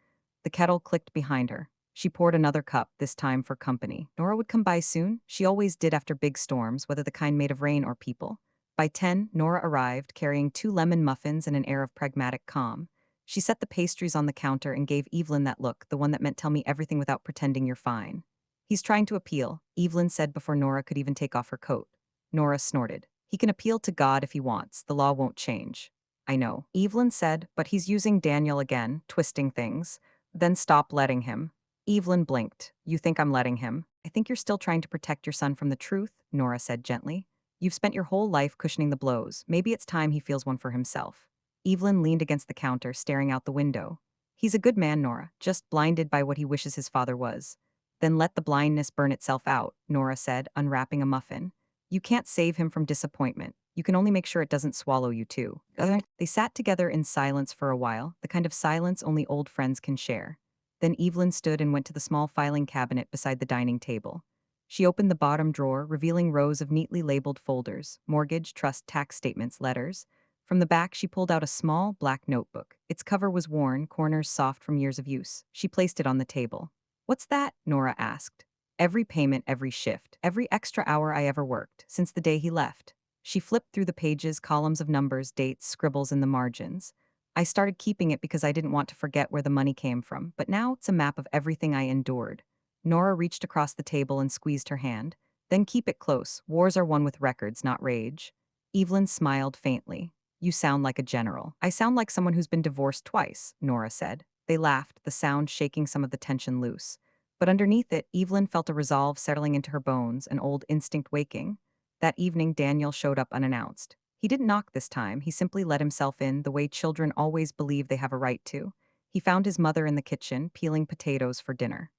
The kettle clicked behind her. She poured another cup, this time for company. Nora would come by soon. She always did after big storms, whether the kind made of rain or people. By 10, Nora arrived, carrying 2 lemon muffins and an air of pragmatic calm. She set the pastries on the counter and gave Evelyn that look, the one that meant tell me everything without pretending you're fine. He's trying to appeal, Evelyn said before Nora could even take off her coat. Nora snorted. He can appeal to God if he wants. The law won't change. I know, Evelyn said, but he's using Daniel again, twisting things. Then stop letting him. Evelyn blinked. You think I'm letting him? I think you're still trying to protect your son from the truth, Nora said gently. You've spent your whole life cushioning the blows. Maybe it's time he feels one for himself. Evelyn leaned against the counter, staring out the window. He's a good man, Nora, just blinded by what he wishes his father was. Then let the blindness burn itself out, Nora said, unwrapping a muffin. You can't save him from disappointment. You can only make sure it doesn't swallow you too. They sat together in silence for a while, the kind of silence only old friends can share. Then Evelyn stood and went to the small filing cabinet beside the dining table. She opened the bottom drawer, revealing rows of neatly labeled folders: mortgage, trust, tax statements, letters. From the back, she pulled out a small, black notebook. Its cover was worn, corners soft from years of use. She placed it on the table. What's that? Nora asked. Every payment, every shift, every extra hour I ever worked, since the day he left. She flipped through the pages, columns of numbers, dates, scribbles in the margins. I started keeping it because I didn't want to forget where the money came from, but now it's a map of everything I endured. Nora reached across the table and squeezed her hand. Then keep it close. Wars are won with records, not rage. Evelyn smiled faintly. You sound like a general. I sound like someone who's been divorced twice, Nora said. They laughed, the sound shaking some of the tension loose. But underneath it, Evelyn felt a resolve settling into her bones, an old instinct waking. That evening, Daniel showed up unannounced. He didn't knock this time, he simply let himself in the way children always believe they have a right to. He found his mother in the kitchen, peeling potatoes for dinner.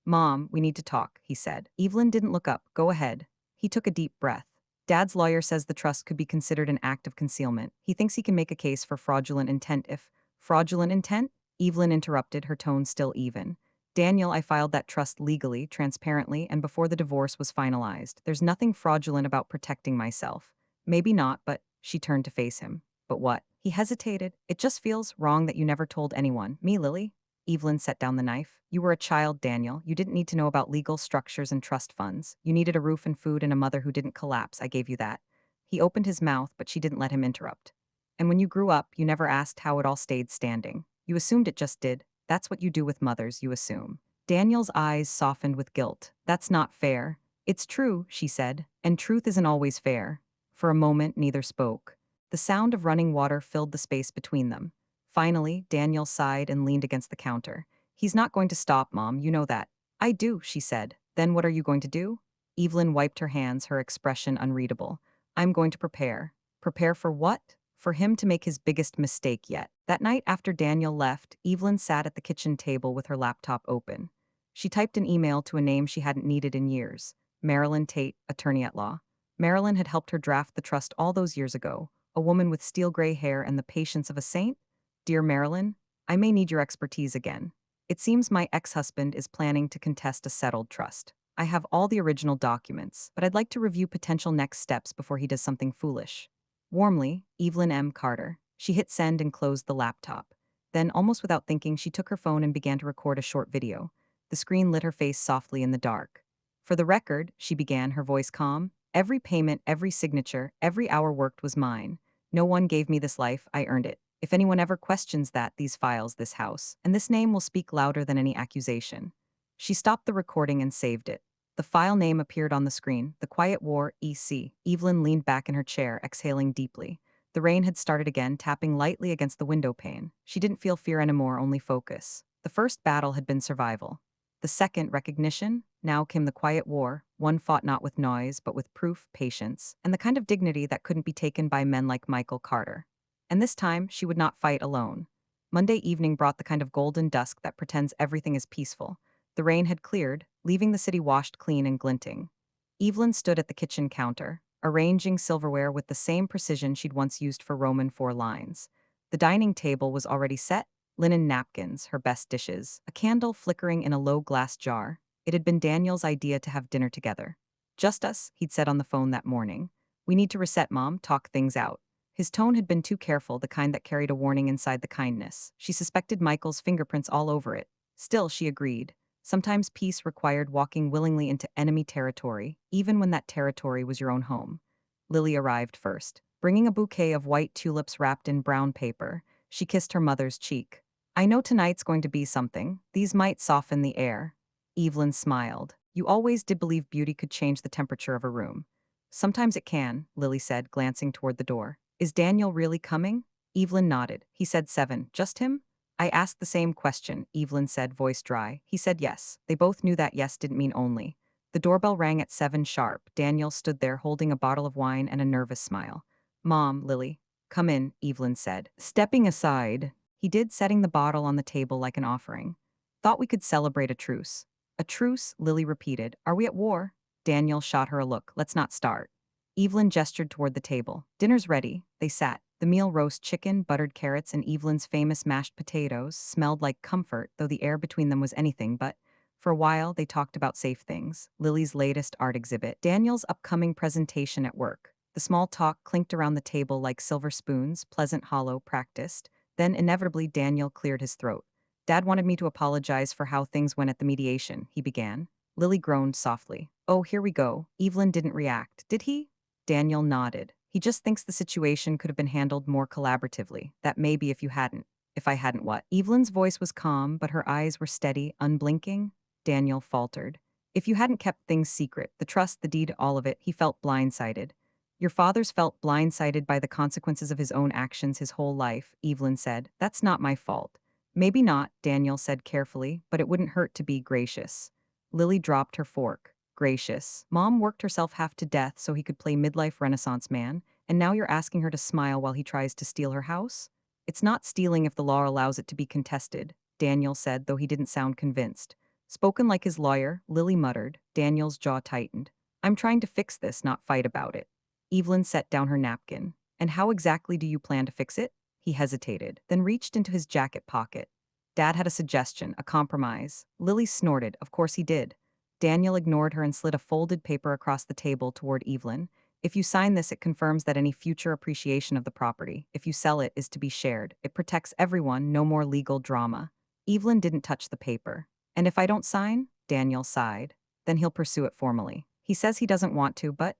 Mom, we need to talk, he said. Evelyn didn't look up. Go ahead. He took a deep breath. Dad's lawyer says the trust could be considered an act of concealment. He thinks he can make a case for fraudulent intent if… Fraudulent intent? Evelyn interrupted, her tone still even. Daniel, I filed that trust legally, transparently, and before the divorce was finalized. There's nothing fraudulent about protecting myself. Maybe not, but… She turned to face him. But what? He hesitated. It just feels wrong that you never told anyone. Me, Lily? Evelyn set down the knife. You were a child, Daniel. You didn't need to know about legal structures and trust funds. You needed a roof and food and a mother who didn't collapse. I gave you that. He opened his mouth, but she didn't let him interrupt. And when you grew up, you never asked how it all stayed standing. You assumed it just did. That's what you do with mothers, you assume. Daniel's eyes softened with guilt. That's not fair. It's true, she said, and truth isn't always fair. For a moment, neither spoke. The sound of running water filled the space between them. Finally, Daniel sighed and leaned against the counter. He's not going to stop, Mom, you know that. I do, she said. Then what are you going to do? Evelyn wiped her hands, her expression unreadable. I'm going to prepare. Prepare for what? For him to make his biggest mistake yet. That night after Daniel left, Evelyn sat at the kitchen table with her laptop open. She typed an email to a name she hadn't needed in years. Marilyn Tate, attorney at law. Marilyn had helped her draft the trust all those years ago. A woman with steel gray hair and the patience of a saint? Dear Marilyn, I may need your expertise again. It seems my ex-husband is planning to contest a settled trust. I have all the original documents, but I'd like to review potential next steps before he does something foolish. Warmly, Evelyn M. Carter. She hit send and closed the laptop. Then, almost without thinking, she took her phone and began to record a short video. The screen lit her face softly in the dark. For the record, she began, her voice calm, every payment, every signature, every hour worked was mine. No one gave me this life, I earned it. If anyone ever questions that, these files, this house, and this name will speak louder than any accusation. She stopped the recording and saved it. The file name appeared on the screen, The Quiet War, EC. Evelyn leaned back in her chair, exhaling deeply. The rain had started again, tapping lightly against the window pane. She didn't feel fear anymore, only focus. The first battle had been survival. The second, recognition. Now came the quiet war, one fought not with noise, but with proof, patience, and the kind of dignity that couldn't be taken by men like Michael Carter. And this time, she would not fight alone. Monday evening brought the kind of golden dusk that pretends everything is peaceful. The rain had cleared, leaving the city washed clean and glinting. Evelyn stood at the kitchen counter, arranging silverware with the same precision she'd once used for Roman four lines. The dining table was already set, linen napkins, her best dishes, a candle flickering in a low glass jar. It had been Daniel's idea to have dinner together. Just us, he'd said on the phone that morning. We need to reset, Mom, talk things out. His tone had been too careful, the kind that carried a warning inside the kindness. She suspected Michael's fingerprints all over it. Still, she agreed. Sometimes peace required walking willingly into enemy territory, even when that territory was your own home. Lily arrived first, bringing a bouquet of white tulips wrapped in brown paper. She kissed her mother's cheek. I know tonight's going to be something. These might soften the air. Evelyn smiled. You always did believe beauty could change the temperature of a room. Sometimes it can, Lily said, glancing toward the door. Is Daniel really coming? Evelyn nodded. He said 7. Just him? I asked the same question, Evelyn said, voice dry. He said yes. They both knew that yes didn't mean only. The doorbell rang at 7 sharp. Daniel stood there holding a bottle of wine and a nervous smile. Mom, Lily. Come in, Evelyn said. Stepping aside, he did, setting the bottle on the table like an offering. Thought we could celebrate a truce. A truce, Lily repeated. Are we at war? Daniel shot her a look. Let's not start. Evelyn gestured toward the table. Dinner's ready. They sat. The meal, roast chicken, buttered carrots, and Evelyn's famous mashed potatoes, smelled like comfort, though the air between them was anything but. For a while, they talked about safe things. Lily's latest art exhibit, Daniel's upcoming presentation at work. The small talk clinked around the table like silver spoons, pleasant, hollow, practiced. Then, inevitably, Daniel cleared his throat. Dad wanted me to apologize for how things went at the mediation, he began. Lily groaned softly. Oh, here we go. Evelyn didn't react, did he? Daniel nodded. He just thinks the situation could have been handled more collaboratively. That maybe if you hadn't. If I hadn't what? Evelyn's voice was calm, but her eyes were steady, unblinking. Daniel faltered. If you hadn't kept things secret, the trust, the deed, all of it, he felt blindsided. Your father's felt blindsided by the consequences of his own actions his whole life, Evelyn said. That's not my fault. Maybe not, Daniel said carefully, but it wouldn't hurt to be gracious. Lily dropped her fork. Gracious. Mom worked herself half to death so he could play midlife Renaissance man, and now you're asking her to smile while he tries to steal her house? It's not stealing if the law allows it to be contested, Daniel said, though he didn't sound convinced. Spoken like his lawyer, Lily muttered. Daniel's jaw tightened. I'm trying to fix this, not fight about it. Evelyn set down her napkin. And how exactly do you plan to fix it? He hesitated, then reached into his jacket pocket. Dad had a suggestion, a compromise. Lily snorted. Of course he did. Daniel ignored her and slid a folded paper across the table toward Evelyn. If you sign this, it confirms that any future appreciation of the property, if you sell it, is to be shared. It protects everyone, no more legal drama. Evelyn didn't touch the paper. And if I don't sign? Daniel sighed. Then he'll pursue it formally. He says he doesn't want to, but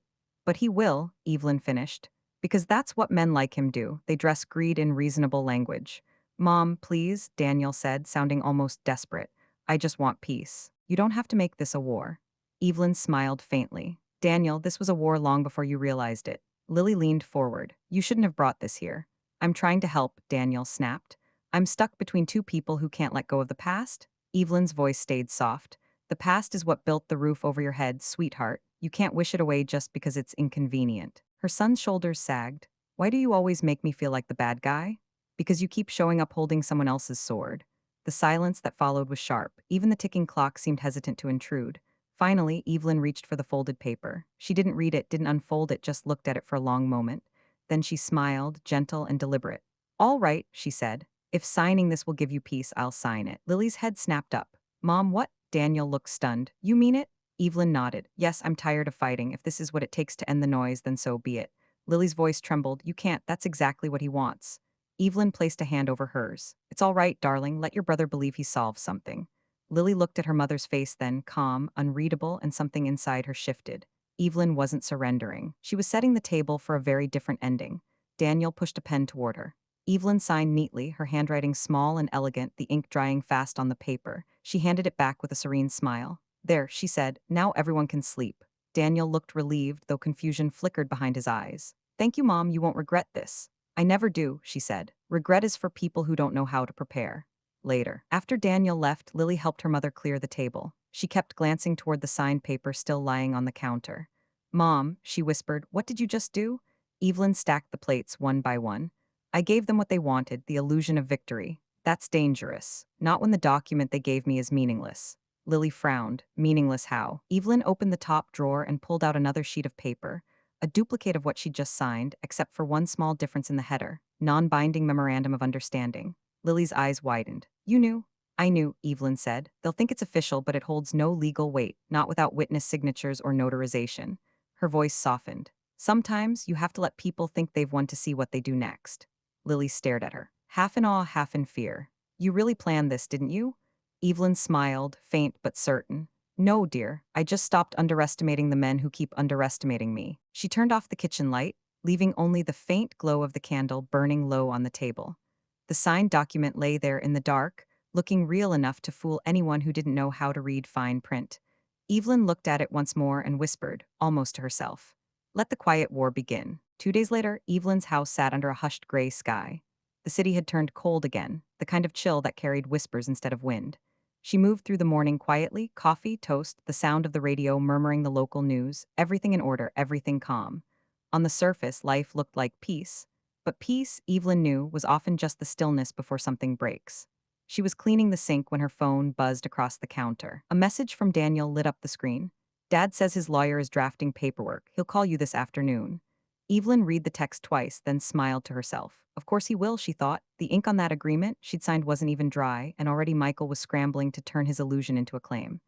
he will, Evelyn finished. Because that's what men like him do. They dress greed in reasonable language. Mom, please, Daniel said, sounding almost desperate. I just want peace. You don't have to make this a war. Evelyn smiled faintly. Daniel, this was a war long before you realized it. Lily leaned forward. You shouldn't have brought this here. I'm trying to help, Daniel snapped. I'm stuck between two people who can't let go of the past. Evelyn's voice stayed soft. The past is what built the roof over your head, sweetheart. You can't wish it away just because it's inconvenient. Her son's shoulders sagged. Why do you always make me feel like the bad guy? Because you keep showing up holding someone else's sword. The silence that followed was sharp. Even the ticking clock seemed hesitant to intrude. Finally, Evelyn reached for the folded paper. She didn't read it, didn't unfold it, just looked at it for a long moment. Then she smiled, gentle and deliberate. All right, she said. If signing this will give you peace, I'll sign it. Lily's head snapped up. Mom, what? Daniel looked stunned. You mean it? Evelyn nodded. Yes, I'm tired of fighting. If this is what it takes to end the noise, then so be it. Lily's voice trembled. You can't. That's exactly what he wants. Evelyn placed a hand over hers. It's all right, darling. Let your brother believe he solved something. Lily looked at her mother's face then, calm, unreadable, and something inside her shifted. Evelyn wasn't surrendering. She was setting the table for a very different ending. Daniel pushed a pen toward her. Evelyn signed neatly, her handwriting small and elegant, the ink drying fast on the paper. She handed it back with a serene smile. There, she said, now everyone can sleep. Daniel looked relieved, though confusion flickered behind his eyes. Thank you, Mom, you won't regret this. I never do, she said. Regret is for people who don't know how to prepare. Later, after Daniel left, Lily helped her mother clear the table. She kept glancing toward the signed paper still lying on the counter. Mom, she whispered, what did you just do? Evelyn stacked the plates one by one. I gave them what they wanted, the illusion of victory. That's dangerous. Not when the document they gave me is meaningless. Lily frowned. Meaningless how? Evelyn opened the top drawer and pulled out another sheet of paper, a duplicate of what she'd just signed, except for one small difference in the header, non-binding memorandum of understanding. Lily's eyes widened. You knew? I knew, Evelyn said. They'll think it's official, but it holds no legal weight, not without witness signatures or notarization. Her voice softened. Sometimes you have to let people think they've won to see what they do next. Lily stared at her, half in awe, half in fear. You really planned this, didn't you? Evelyn smiled, faint but certain. No, dear, I just stopped underestimating the men who keep underestimating me. She turned off the kitchen light, leaving only the faint glow of the candle burning low on the table. The signed document lay there in the dark, looking real enough to fool anyone who didn't know how to read fine print. Evelyn looked at it once more and whispered, almost to herself, let the quiet war begin. 2 days later, Evelyn's house sat under a hushed gray sky. The city had turned cold again, the kind of chill that carried whispers instead of wind. She moved through the morning quietly, coffee, toast, the sound of the radio murmuring the local news, everything in order, everything calm. On the surface, life looked like peace. But peace, Evelyn knew, was often just the stillness before something breaks. She was cleaning the sink when her phone buzzed across the counter. A message from Daniel lit up the screen. Dad says his lawyer is drafting paperwork. He'll call you this afternoon. Evelyn read the text twice, then smiled to herself. Of course he will, she thought. The ink on that agreement she'd signed wasn't even dry, and already Michael was scrambling to turn his illusion into a claim.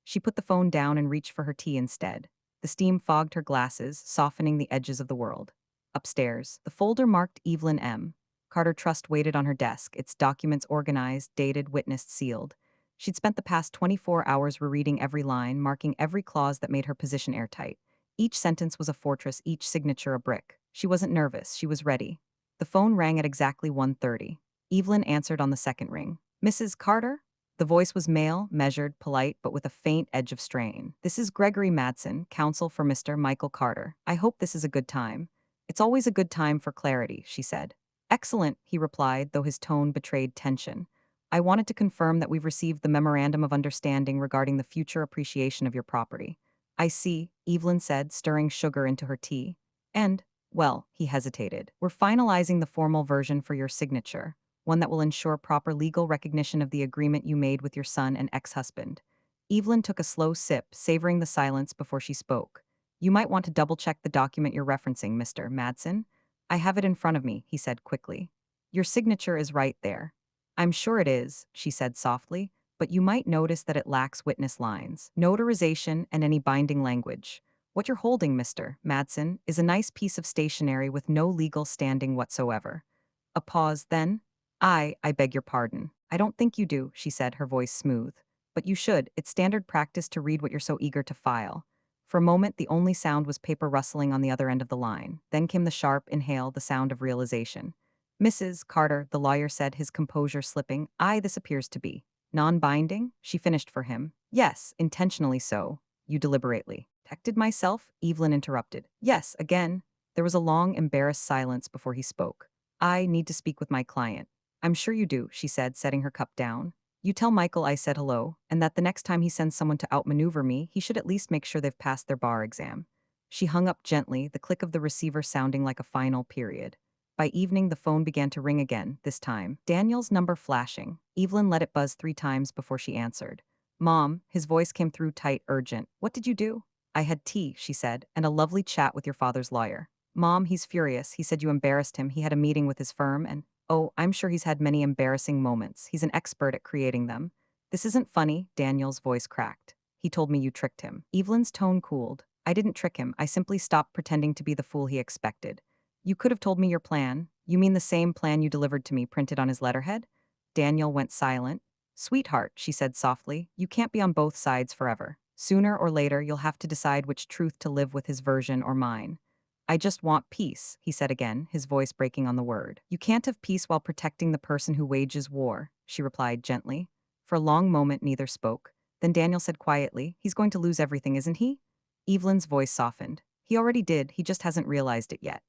She put the phone down and reached for her tea instead. The steam fogged her glasses, softening the edges of the world. Upstairs, the folder marked Evelyn M. Carter Trust waited on her desk, its documents organized, dated, witnessed, sealed. She'd spent the past 24 hours rereading every line, marking every clause that made her position airtight. Each sentence was a fortress, each signature a brick. She wasn't nervous, she was ready. The phone rang at exactly 1:30. Evelyn answered on the second ring. Mrs. Carter? The voice was male, measured, polite, but with a faint edge of strain. This is Gregory Madsen, counsel for Mr. Michael Carter. I hope this is a good time. It's always a good time for clarity, she said. Excellent, he replied, though his tone betrayed tension. I wanted to confirm that we've received the memorandum of understanding regarding the future appreciation of your property. I see, Evelyn said, stirring sugar into her tea. And, well, he hesitated. We're finalizing the formal version for your signature, one that will ensure proper legal recognition of the agreement you made with your son and ex-husband. Evelyn took a slow sip, savoring the silence before she spoke. You might want to double-check the document you're referencing, Mr. Madsen. I have it in front of me, he said quickly. Your signature is right there. I'm sure it is, she said softly, but you might notice that it lacks witness lines, notarization, and any binding language. What you're holding, Mr. Madsen, is a nice piece of stationery with no legal standing whatsoever. A pause, then. I beg your pardon. I don't think you do, she said, her voice smooth. But you should. It's standard practice to read what you're so eager to file. For a moment, the only sound was paper rustling on the other end of the line. Then came the sharp inhale, the sound of realization. Mrs. Carter, the lawyer said, his composure slipping. This appears to be non-binding? She finished for him. Yes, intentionally so. You deliberately. Protected myself? Evelyn interrupted. Yes, again. There was a long, embarrassed silence before he spoke. I need to speak with my client. I'm sure you do, she said, setting her cup down. You tell Michael I said hello, and that the next time he sends someone to outmaneuver me, he should at least make sure they've passed their bar exam. She hung up gently, the click of the receiver sounding like a final period. By evening, the phone began to ring again, this time. Daniel's number flashing. Evelyn let it buzz 3 times before she answered. Mom, his voice came through tight, urgent. What did you do? I had tea, she said, and a lovely chat with your father's lawyer. Mom, he's furious. He said you embarrassed him. He had a meeting with his firm and, oh, I'm sure he's had many embarrassing moments. He's an expert at creating them. This isn't funny, Daniel's voice cracked. He told me you tricked him. Evelyn's tone cooled. I didn't trick him. I simply stopped pretending to be the fool he expected. You could have told me your plan. You mean the same plan you delivered to me printed on his letterhead? Daniel went silent. Sweetheart, she said softly, you can't be on both sides forever. Sooner or later, you'll have to decide which truth to live with, his version or mine. I just want peace, he said again, his voice breaking on the word. You can't have peace while protecting the person who wages war, she replied gently. For a long moment, neither spoke. Then Daniel said quietly, he's going to lose everything, isn't he? Evelyn's voice softened. He already did, he just hasn't realized it yet.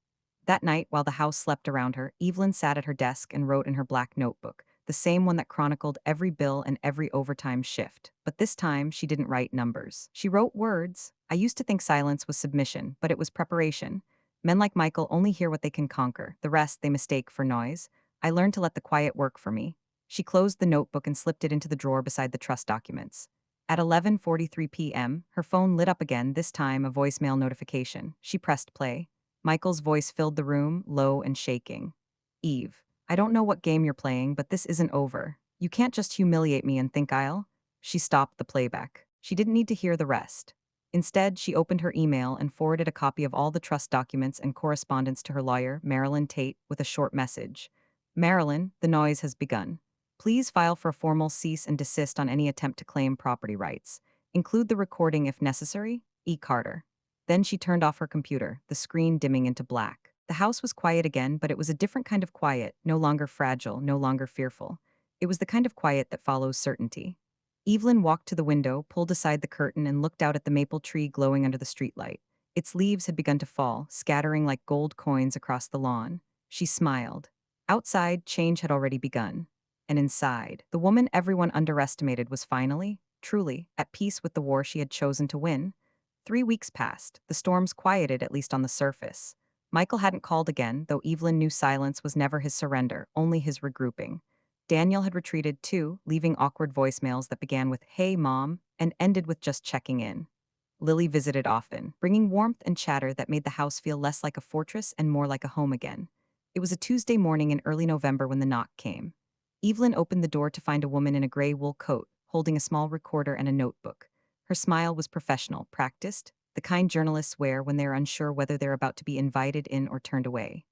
That night, while the house slept around her, Evelyn sat at her desk and wrote in her black notebook, the same one that chronicled every bill and every overtime shift. But this time, she didn't write numbers. She wrote words. I used to think silence was submission, but it was preparation. Men like Michael only hear what they can conquer. The rest they mistake for noise. I learned to let the quiet work for me. She closed the notebook and slipped it into the drawer beside the trust documents. At 11:43 p.m., her phone lit up again, this time a voicemail notification. She pressed play. Michael's voice filled the room, low and shaking. Eve, I don't know what game you're playing, but this isn't over. You can't just humiliate me and think I'll. She stopped the playback. She didn't need to hear the rest. Instead, she opened her email and forwarded a copy of all the trust documents and correspondence to her lawyer, Marilyn Tate, with a short message. Marilyn, the noise has begun. Please file for a formal cease and desist on any attempt to claim property rights. Include the recording if necessary. E. Carter. Then she turned off her computer, the screen dimming into black. The house was quiet again, but it was a different kind of quiet, no longer fragile, no longer fearful. It was the kind of quiet that follows certainty. Evelyn walked to the window, pulled aside the curtain, and looked out at the maple tree glowing under the streetlight. Its leaves had begun to fall, scattering like gold coins across the lawn. She smiled. Outside, change had already begun. And inside, the woman everyone underestimated was finally, truly, at peace with the war she had chosen to win. 3 weeks passed. The storms quieted, at least on the surface. Michael hadn't called again, though Evelyn knew silence was never his surrender, only his regrouping. Daniel had retreated too, leaving awkward voicemails that began with, "Hey, Mom," and ended with just checking in. Lily visited often, bringing warmth and chatter that made the house feel less like a fortress and more like a home again. It was a Tuesday morning in early November when the knock came. Evelyn opened the door to find a woman in a gray wool coat, holding a small recorder and a notebook. Her smile was professional, practiced, the kind journalists wear when they are unsure whether they're about to be invited in or turned away.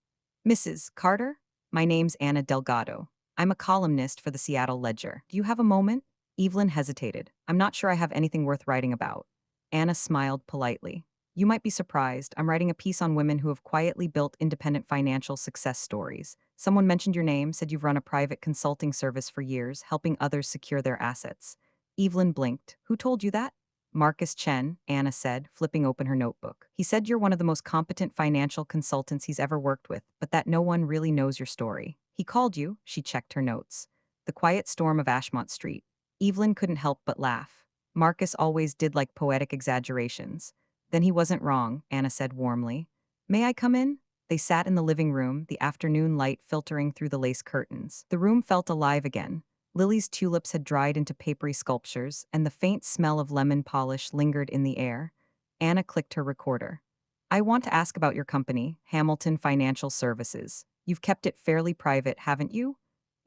"Mrs. Carter? My name's Anna Delgado. I'm a columnist for the Seattle Ledger. Do you have a moment?" Evelyn hesitated. "I'm not sure I have anything worth writing about." Anna smiled politely. "You might be surprised. I'm writing a piece on women who have quietly built independent financial success stories. Someone mentioned your name, said you've run a private consulting service for years, helping others secure their assets." Evelyn blinked. "Who told you that?" "Marcus Chen," Anna said, flipping open her notebook. "He said you're one of the most competent financial consultants he's ever worked with, but that no one really knows your story. He called you," she checked her notes. "The quiet storm of Ashmont Street." Evelyn couldn't help but laugh. Marcus always did like poetic exaggerations. "Then he wasn't wrong," Anna said warmly. "May I come in?" They sat in the living room, the afternoon light filtering through the lace curtains. The room felt alive again. Lily's tulips had dried into papery sculptures, and the faint smell of lemon polish lingered in the air. Anna clicked her recorder. "I want to ask about your company, Hamilton Financial Services. You've kept it fairly private, haven't you?"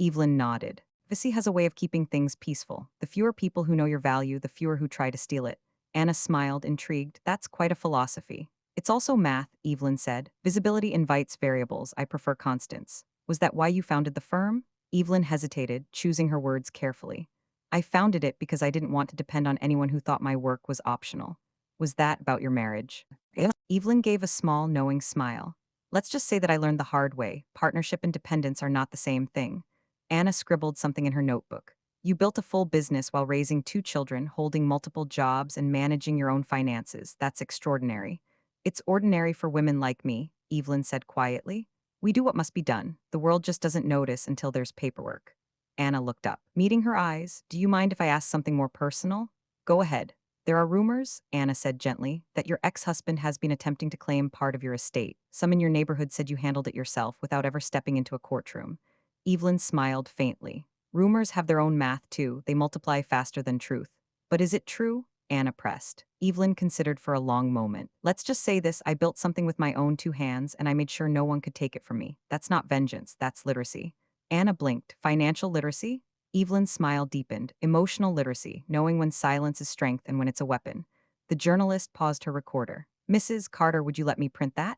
Evelyn nodded. "Visi has a way of keeping things peaceful. The fewer people who know your value, the fewer who try to steal it." Anna smiled, intrigued. "That's quite a philosophy." "It's also math," Evelyn said. "Visibility invites variables. I prefer constants." "Was that why you founded the firm?" Evelyn hesitated, choosing her words carefully. "I founded it because I didn't want to depend on anyone who thought my work was optional." "Was that about your marriage?" Yeah. Evelyn gave a small, knowing smile. "Let's just say that I learned the hard way. Partnership and dependence are not the same thing." Anna scribbled something in her notebook. "You built a full business while raising 2 children, holding multiple jobs, and managing your own finances. That's extraordinary." "It's ordinary for women like me," Evelyn said quietly. "We do what must be done. The world just doesn't notice until there's paperwork." Anna looked up. Meeting her eyes, "Do you mind if I ask something more personal?" "Go ahead." "There are rumors," Anna said gently, "that your ex-husband has been attempting to claim part of your estate. Some in your neighborhood said you handled it yourself without ever stepping into a courtroom." Evelyn smiled faintly. "Rumors have their own math too. They multiply faster than truth." "But is it true?" Anna pressed. Evelyn considered for a long moment. "Let's just say this, I built something with my own 2 hands, and I made sure no one could take it from me. That's not vengeance, that's literacy." Anna blinked. "Financial literacy?" Evelyn's smile deepened. "Emotional literacy, knowing when silence is strength and when it's a weapon." The journalist paused her recorder. "Mrs. Carter, would you let me print that?"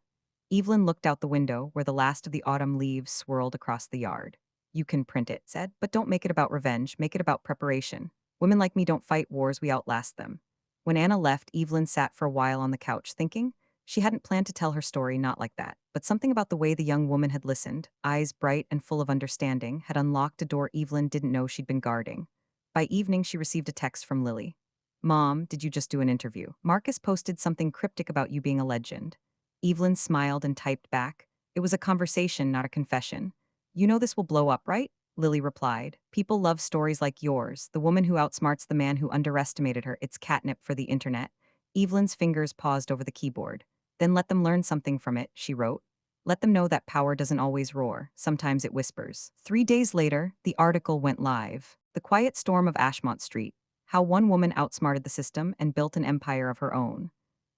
Evelyn looked out the window, where the last of the autumn leaves swirled across the yard. "You can print it," said, "but don't make it about revenge, make it about preparation. Women like me don't fight wars, we outlast them." When Anna left, Evelyn sat for a while on the couch thinking. She hadn't planned to tell her story not like that, but something about the way the young woman had listened, eyes bright and full of understanding, had unlocked a door Evelyn didn't know she'd been guarding. By evening, she received a text from Lily. Mom, did you just do an interview? Marcus posted something cryptic about you being a legend. Evelyn smiled and typed back. It was a conversation, not a confession. You know this will blow up, right? Lily replied. People love stories like yours, the woman who outsmarts the man who underestimated her. It's catnip for the internet. Evelyn's fingers paused over the keyboard. Then let them learn something from it, she wrote. Let them know that power doesn't always roar, sometimes it whispers. 3 days later, the article went live. The Quiet Storm of Ashmont Street: How One Woman Outsmarted the System and Built an Empire of Her Own.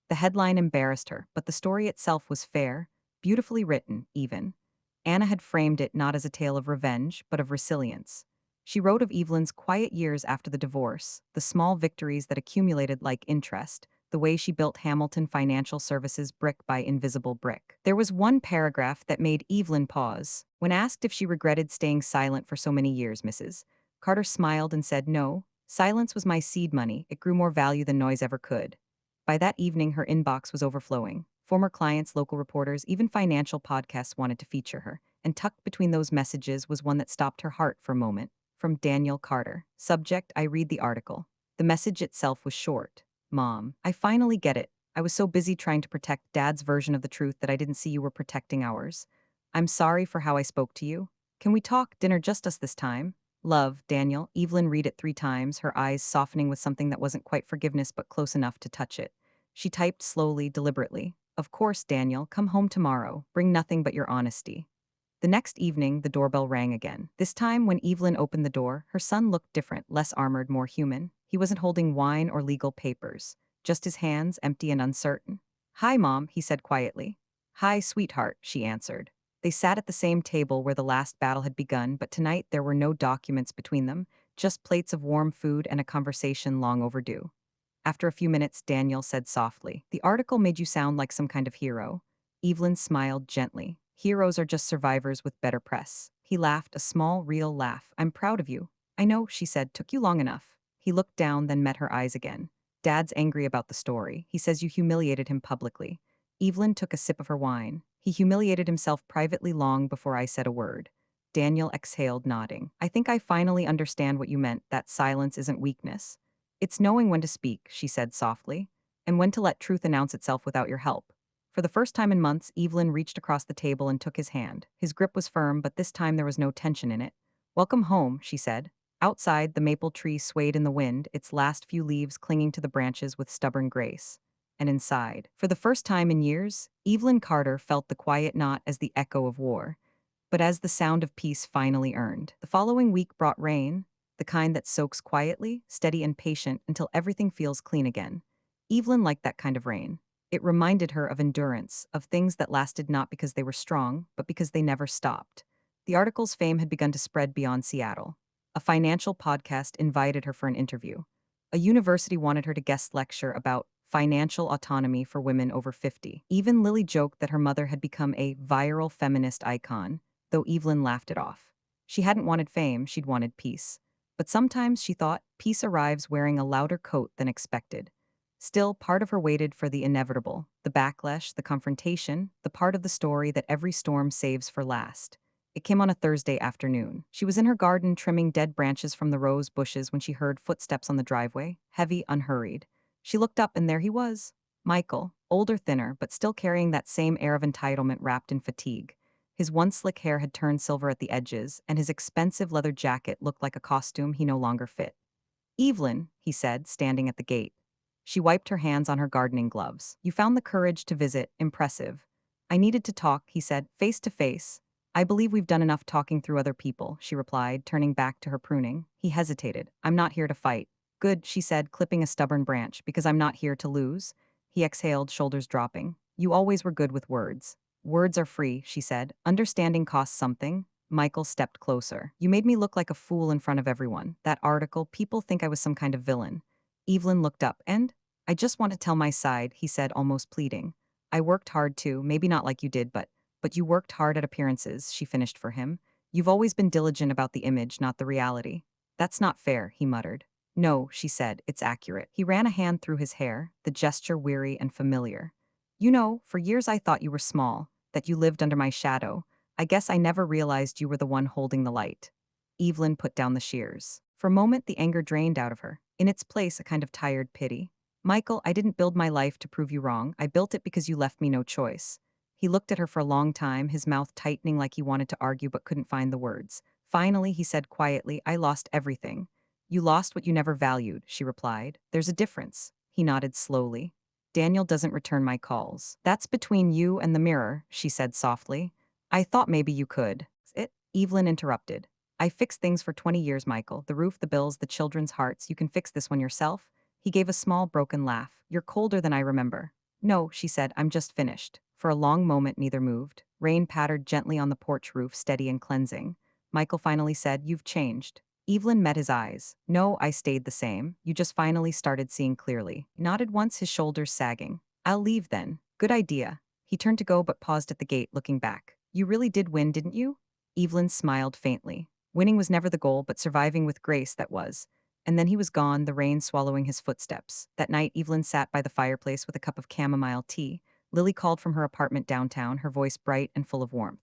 The headline embarrassed her, but the story itself was fair, beautifully written, even. Anna had framed it not as a tale of revenge, but of resilience. She wrote of Evelyn's quiet years after the divorce, the small victories that accumulated like interest, the way she built Hamilton Financial Services brick by invisible brick. There was one paragraph that made Evelyn pause. When asked if she regretted staying silent for so many years, Mrs. Carter smiled and said no. Silence was my seed money. It grew more value than noise ever could. By that evening, her inbox was overflowing. Former clients, local reporters, even financial podcasts wanted to feature her, and tucked between those messages was one that stopped her heart for a moment. From Daniel Carter. Subject: I read the article. The message itself was short. Mom, I finally get it. I was so busy trying to protect Dad's version of the truth that I didn't see you were protecting ours. I'm sorry for how I spoke to you. Can we talk dinner just us this time? Love, Daniel. Evelyn read it 3 times, her eyes softening with something that wasn't quite forgiveness but close enough to touch it. She typed slowly, deliberately. Of course, Daniel, come home tomorrow. Bring nothing but your honesty. The next evening, the doorbell rang again. This time, when Evelyn opened the door, her son looked different, less armored, more human. He wasn't holding wine or legal papers, just his hands, empty and uncertain. Hi, Mom, he said quietly. Hi, sweetheart, she answered. They sat at the same table where the last battle had begun, but tonight there were no documents between them, just plates of warm food and a conversation long overdue. After a few minutes, Daniel said softly, The article made you sound like some kind of hero. Evelyn smiled gently. Heroes are just survivors with better press. He laughed, a small, real laugh. I'm proud of you. I know, she said, took you long enough. He looked down, then met her eyes again. Dad's angry about the story. He says you humiliated him publicly. Evelyn took a sip of her wine. He humiliated himself privately long before I said a word. Daniel exhaled, nodding. I think I finally understand what you meant, that silence isn't weakness. It's knowing when to speak, she said softly, and when to let truth announce itself without your help. For the first time in months, Evelyn reached across the table and took his hand. His grip was firm, but this time there was no tension in it. Welcome home, she said. Outside, the maple tree swayed in the wind, its last few leaves clinging to the branches with stubborn grace. And inside, for the first time in years, Evelyn Carter felt the quiet not as the echo of war, but as the sound of peace finally earned. The following week brought rain, the kind that soaks quietly, steady and patient until everything feels clean again. Evelyn liked that kind of rain. It reminded her of endurance, of things that lasted not because they were strong, but because they never stopped. The article's fame had begun to spread beyond Seattle. A financial podcast invited her for an interview. A university wanted her to guest lecture about financial autonomy for women over 50. Even Lily joked that her mother had become a viral feminist icon, though Evelyn laughed it off. She hadn't wanted fame, she'd wanted peace. But sometimes, she thought, peace arrives wearing a louder coat than expected. Still, part of her waited for the inevitable, the backlash, the confrontation, the part of the story that every storm saves for last. It came on a Thursday afternoon. She was in her garden trimming dead branches from the rose bushes when she heard footsteps on the driveway, heavy, unhurried. She looked up and there he was. Michael, older, thinner, but still carrying that same air of entitlement wrapped in fatigue. His once slick hair had turned silver at the edges, and his expensive leather jacket looked like a costume he no longer fit. Evelyn, he said, standing at the gate. She wiped her hands on her gardening gloves. You found the courage to visit. Impressive. I needed to talk, he said, face to face. I believe we've done enough talking through other people, she replied, turning back to her pruning. He hesitated. I'm not here to fight. Good, she said, clipping a stubborn branch, because I'm not here to lose. He exhaled, shoulders dropping. You always were good with words. Words are free, she said. Understanding costs something. Michael stepped closer. You made me look like a fool in front of everyone. That article, people think I was some kind of villain. Evelyn looked up, and I just want to tell my side, he said, almost pleading. I worked hard too, maybe not like you did, but you worked hard at appearances, she finished for him. You've always been diligent about the image, not the reality. That's not fair, he muttered. No, she said, it's accurate. He ran a hand through his hair, the gesture weary and familiar. You know, for years I thought you were small, that you lived under my shadow. I guess I never realized you were the one holding the light. Evelyn put down the shears. For a moment, the anger drained out of her. In its place, a kind of tired pity. Michael, I didn't build my life to prove you wrong. I built it because you left me no choice. He looked at her for a long time, his mouth tightening like he wanted to argue but couldn't find the words. Finally, he said quietly, I lost everything. You lost what you never valued, she replied. There's a difference. He nodded slowly. Daniel doesn't return my calls. That's between you and the mirror, she said softly. I thought maybe you could. Evelyn interrupted. I fixed things for 20 years, Michael. The roof, the bills, the children's hearts. You can fix this one yourself? He gave a small, broken laugh. You're colder than I remember. No, she said, I'm just finished. For a long moment, neither moved. Rain pattered gently on the porch roof, steady and cleansing. Michael finally said, You've changed. Evelyn met his eyes. No, I stayed the same. You just finally started seeing clearly. He nodded once, his shoulders sagging. I'll leave then. Good idea. He turned to go but paused at the gate, looking back. You really did win, didn't you? Evelyn smiled faintly. Winning was never the goal, but surviving with grace that was. And then he was gone, the rain swallowing his footsteps. That night, Evelyn sat by the fireplace with a cup of chamomile tea. Lily called from her apartment downtown, her voice bright and full of warmth.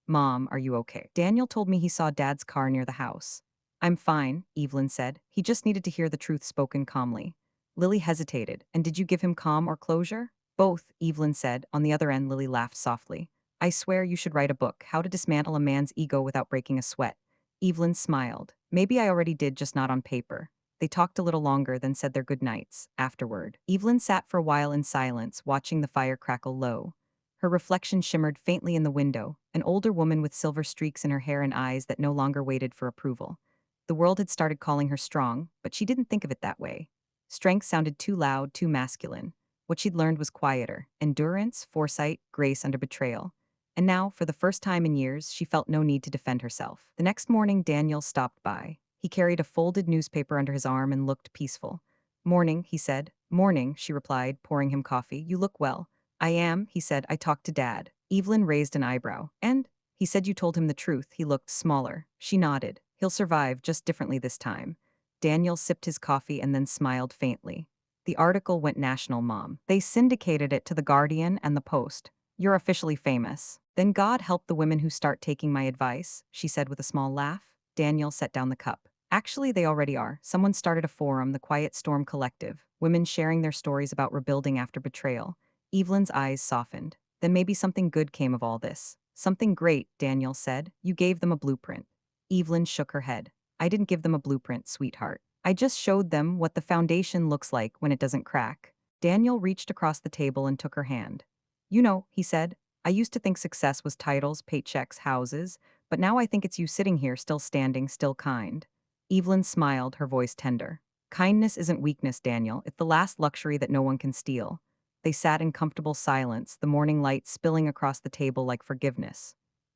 Mom, are you okay? Daniel told me he saw Dad's car near the house. I'm fine, Evelyn said. He just needed to hear the truth spoken calmly. Lily hesitated. And did you give him calm or closure? Both, Evelyn said. On the other end, Lily laughed softly. I swear you should write a book, How to Dismantle a Man's Ego Without Breaking a Sweat. Evelyn smiled. Maybe I already did, just not on paper. They talked a little longer, then said their goodnights. Afterward, Evelyn sat for a while in silence, watching the fire crackle low. Her reflection shimmered faintly in the window, an older woman with silver streaks in her hair and eyes that no longer waited for approval. The world had started calling her strong, but she didn't think of it that way. Strength sounded too loud, too masculine. What she'd learned was quieter: endurance, foresight, grace under betrayal. And now, for the first time in years, she felt no need to defend herself. The next morning, Daniel stopped by. He carried a folded newspaper under his arm and looked peaceful. Morning, he said. Morning, she replied, pouring him coffee. You look well. I am, he said. I talked to Dad. Evelyn raised an eyebrow. And? He said you told him the truth. He looked smaller. She nodded. He'll survive, just differently this time. Daniel sipped his coffee and then smiled faintly. The article went national, Mom. They syndicated it to The Guardian and The Post. You're officially famous. Then God help the women who start taking my advice, she said with a small laugh. Daniel set down the cup. Actually, they already are. Someone started a forum, the Quiet Storm Collective, women sharing their stories about rebuilding after betrayal. Evelyn's eyes softened. Then maybe something good came of all this. Something great, Daniel said. You gave them a blueprint. Evelyn shook her head. I didn't give them a blueprint, sweetheart. I just showed them what the foundation looks like when it doesn't crack. Daniel reached across the table and took her hand. You know, he said, I used to think success was titles, paychecks, houses, but now I think it's you sitting here, still standing, still kind. Evelyn smiled, her voice tender. Kindness isn't weakness, Daniel. It's the last luxury that no one can steal. They sat in comfortable silence, the morning light spilling across the table like forgiveness.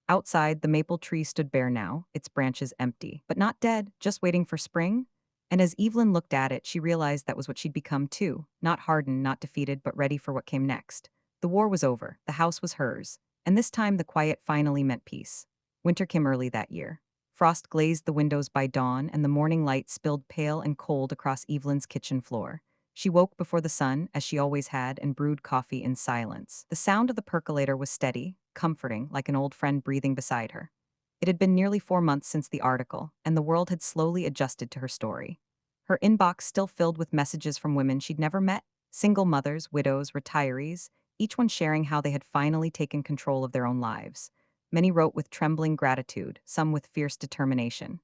Outside, the maple tree stood bare now, its branches empty, but not dead, just waiting for spring. And as Evelyn looked at it, she realized that was what she'd become too, not hardened, not defeated, but ready for what came next. The war was over, the house was hers, and this time the quiet finally meant peace. Winter came early that year. Frost glazed the windows by dawn, and the morning light spilled pale and cold across Evelyn's kitchen floor. She woke before the sun, as she always had, and brewed coffee in silence. The sound of the percolator was steady, comforting, like an old friend breathing beside her. It had been nearly 4 months since the article, and the world had slowly adjusted to her story. Her inbox still filled with messages from women she'd never met, single mothers, widows, retirees, each one sharing how they had finally taken control of their own lives. Many wrote with trembling gratitude, some with fierce determination.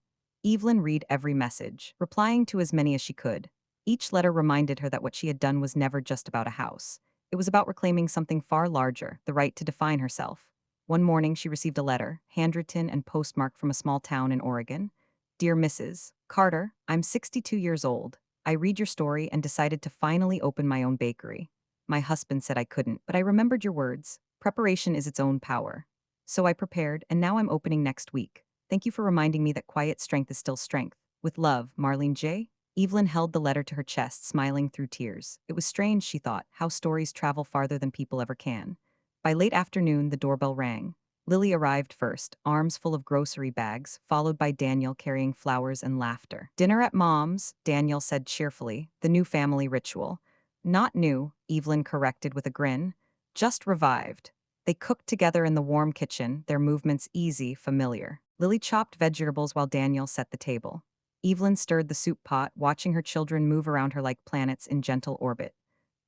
Evelyn read every message, replying to as many as she could. Each letter reminded her that what she had done was never just about a house. It was about reclaiming something far larger, the right to define herself. One morning she received a letter, handwritten and postmarked from a small town in Oregon. Dear Mrs. Carter, I'm 62 years old. I read your story and decided to finally open my own bakery. My husband said I couldn't, but I remembered your words. Preparation is its own power. So I prepared, and now I'm opening next week. Thank you for reminding me that quiet strength is still strength. With love, Marlene J. Evelyn held the letter to her chest, smiling through tears. It was strange, she thought, how stories travel farther than people ever can. By late afternoon, the doorbell rang. Lily arrived first, arms full of grocery bags, followed by Daniel carrying flowers and laughter. Dinner at Mom's, Daniel said cheerfully, the new family ritual. Not new, Evelyn corrected with a grin. just revived. They cooked together in the warm kitchen, their movements easy, familiar. Lily chopped vegetables while Daniel set the table. Evelyn stirred the soup pot, watching her children move around her like planets in gentle orbit.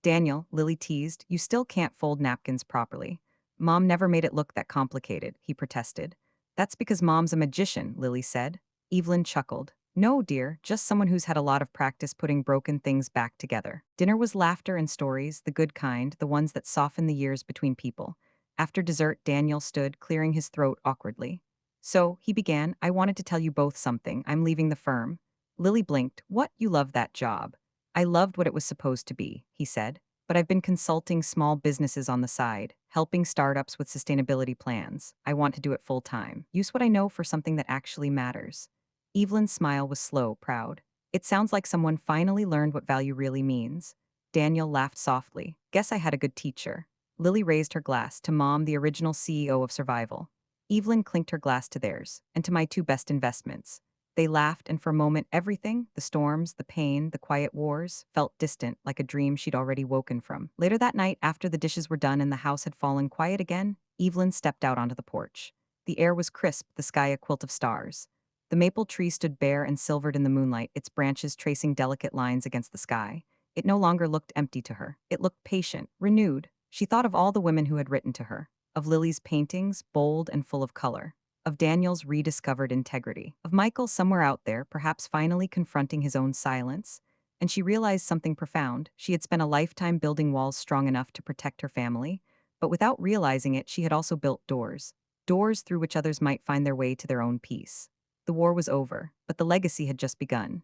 Daniel, Lily teased, you still can't fold napkins properly. Mom never made it look that complicated, he protested. That's because Mom's a magician, Lily said. Evelyn chuckled. No, dear, just someone who's had a lot of practice putting broken things back together. Dinner was laughter and stories, the good kind, the ones that soften the years between people. After dessert, Daniel stood, clearing his throat awkwardly. So, he began, I wanted to tell you both something. I'm leaving the firm. Lily blinked. What? You love that job. I loved what it was supposed to be, he said, but I've been consulting small businesses on the side, helping startups with sustainability plans. I want to do it full time. Use what I know for something that actually matters. Evelyn's smile was slow, proud. It sounds like someone finally learned what value really means. Daniel laughed softly. Guess I had a good teacher. Lily raised her glass to Mom, the original CEO of Survival. Evelyn clinked her glass to theirs, and to my two best investments. They laughed, and for a moment, everything the storms, the pain, the quiet wars felt distant, like a dream she'd already woken from. Later that night, after the dishes were done and the house had fallen quiet again, Evelyn stepped out onto the porch. The air was crisp, the sky a quilt of stars. The maple tree stood bare and silvered in the moonlight, its branches tracing delicate lines against the sky. It no longer looked empty to her. It looked patient, renewed. She thought of all the women who had written to her, of Lily's paintings, bold and full of color, of Daniel's rediscovered integrity, of Michael somewhere out there, perhaps finally confronting his own silence. And she realized something profound. She had spent a lifetime building walls strong enough to protect her family, but without realizing it, she had also built doors. Doors through which others might find their way to their own peace. The war was over, but the legacy had just begun.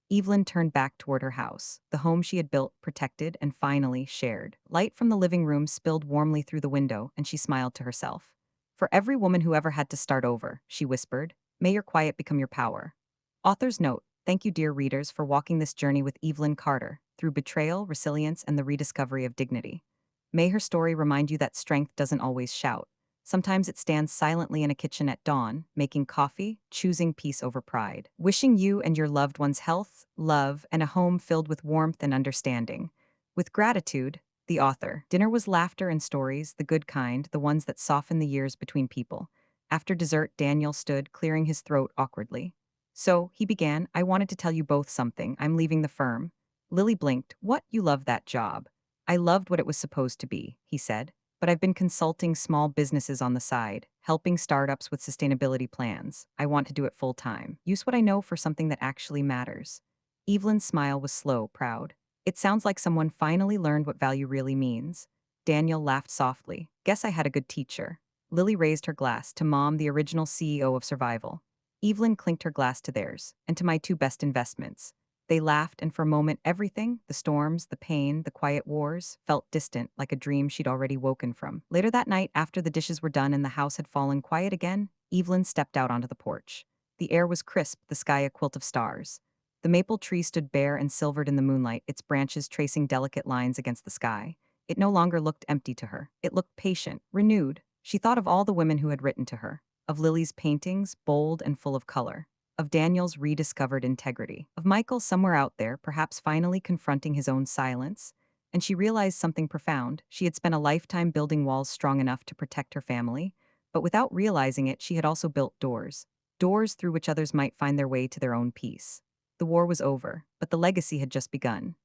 Evelyn turned back toward her house, the home she had built, protected, and finally shared. Light from the living room spilled warmly through the window, and she smiled to herself. For every woman who ever had to start over, she whispered, may your quiet become your power. Author's note: thank you, dear readers, for walking this journey with Evelyn Carter, through betrayal, resilience, and the rediscovery of dignity. May her story remind you that strength doesn't always shout. Sometimes it stands silently in a kitchen at dawn, making coffee, choosing peace over pride. Wishing you and your loved ones health, love, and a home filled with warmth and understanding. With gratitude, the author. Dinner was laughter and stories, the good kind, the ones that soften the years between people. After dessert, Daniel stood, clearing his throat awkwardly. So, he began, I wanted to tell you both something. I'm leaving the firm. Lily blinked. What? You love that job. I loved what it was supposed to be, he said, but I've been consulting small businesses on the side, helping startups with sustainability plans. I want to do it full time. Use what I know for something that actually matters. Evelyn's smile was slow, proud. It sounds like someone finally learned what value really means. Daniel laughed softly. Guess I had a good teacher. Lily raised her glass to Mom, the original CEO of Survival. Evelyn clinked her glass to theirs, and to my two best investments. They laughed, and for a moment, everything the storms, the pain, the quiet wars felt distant, like a dream she'd already woken from. Later that night, after the dishes were done and the house had fallen quiet again, Evelyn stepped out onto the porch. The air was crisp, the sky a quilt of stars. The maple tree stood bare and silvered in the moonlight, its branches tracing delicate lines against the sky. It no longer looked empty to her. It looked patient, renewed. She thought of all the women who had written to her, of Lily's paintings, bold and full of color, of Daniel's rediscovered integrity, of Michael somewhere out there, perhaps finally confronting his own silence. And she realized something profound. She had spent a lifetime building walls strong enough to protect her family, but without realizing it, she had also built doors. Doors through which others might find their way to their own peace. The war was over, but the legacy had just begun.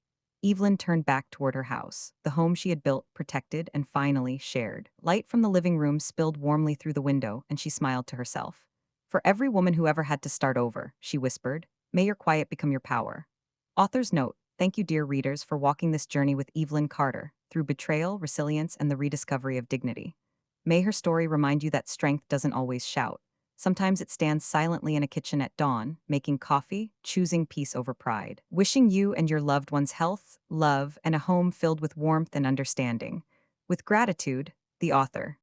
Evelyn turned back toward her house, the home she had built, protected, and finally shared. Light from the living room spilled warmly through the window, and she smiled to herself. For every woman who ever had to start over, she whispered, may your quiet become your power. Author's note: thank you, dear readers, for walking this journey with Evelyn Carter, through betrayal, resilience, and the rediscovery of dignity. May her story remind you that strength doesn't always shout. Sometimes it stands silently in a kitchen at dawn, making coffee, choosing peace over pride. Wishing you and your loved ones health, love, and a home filled with warmth and understanding. With gratitude, the author.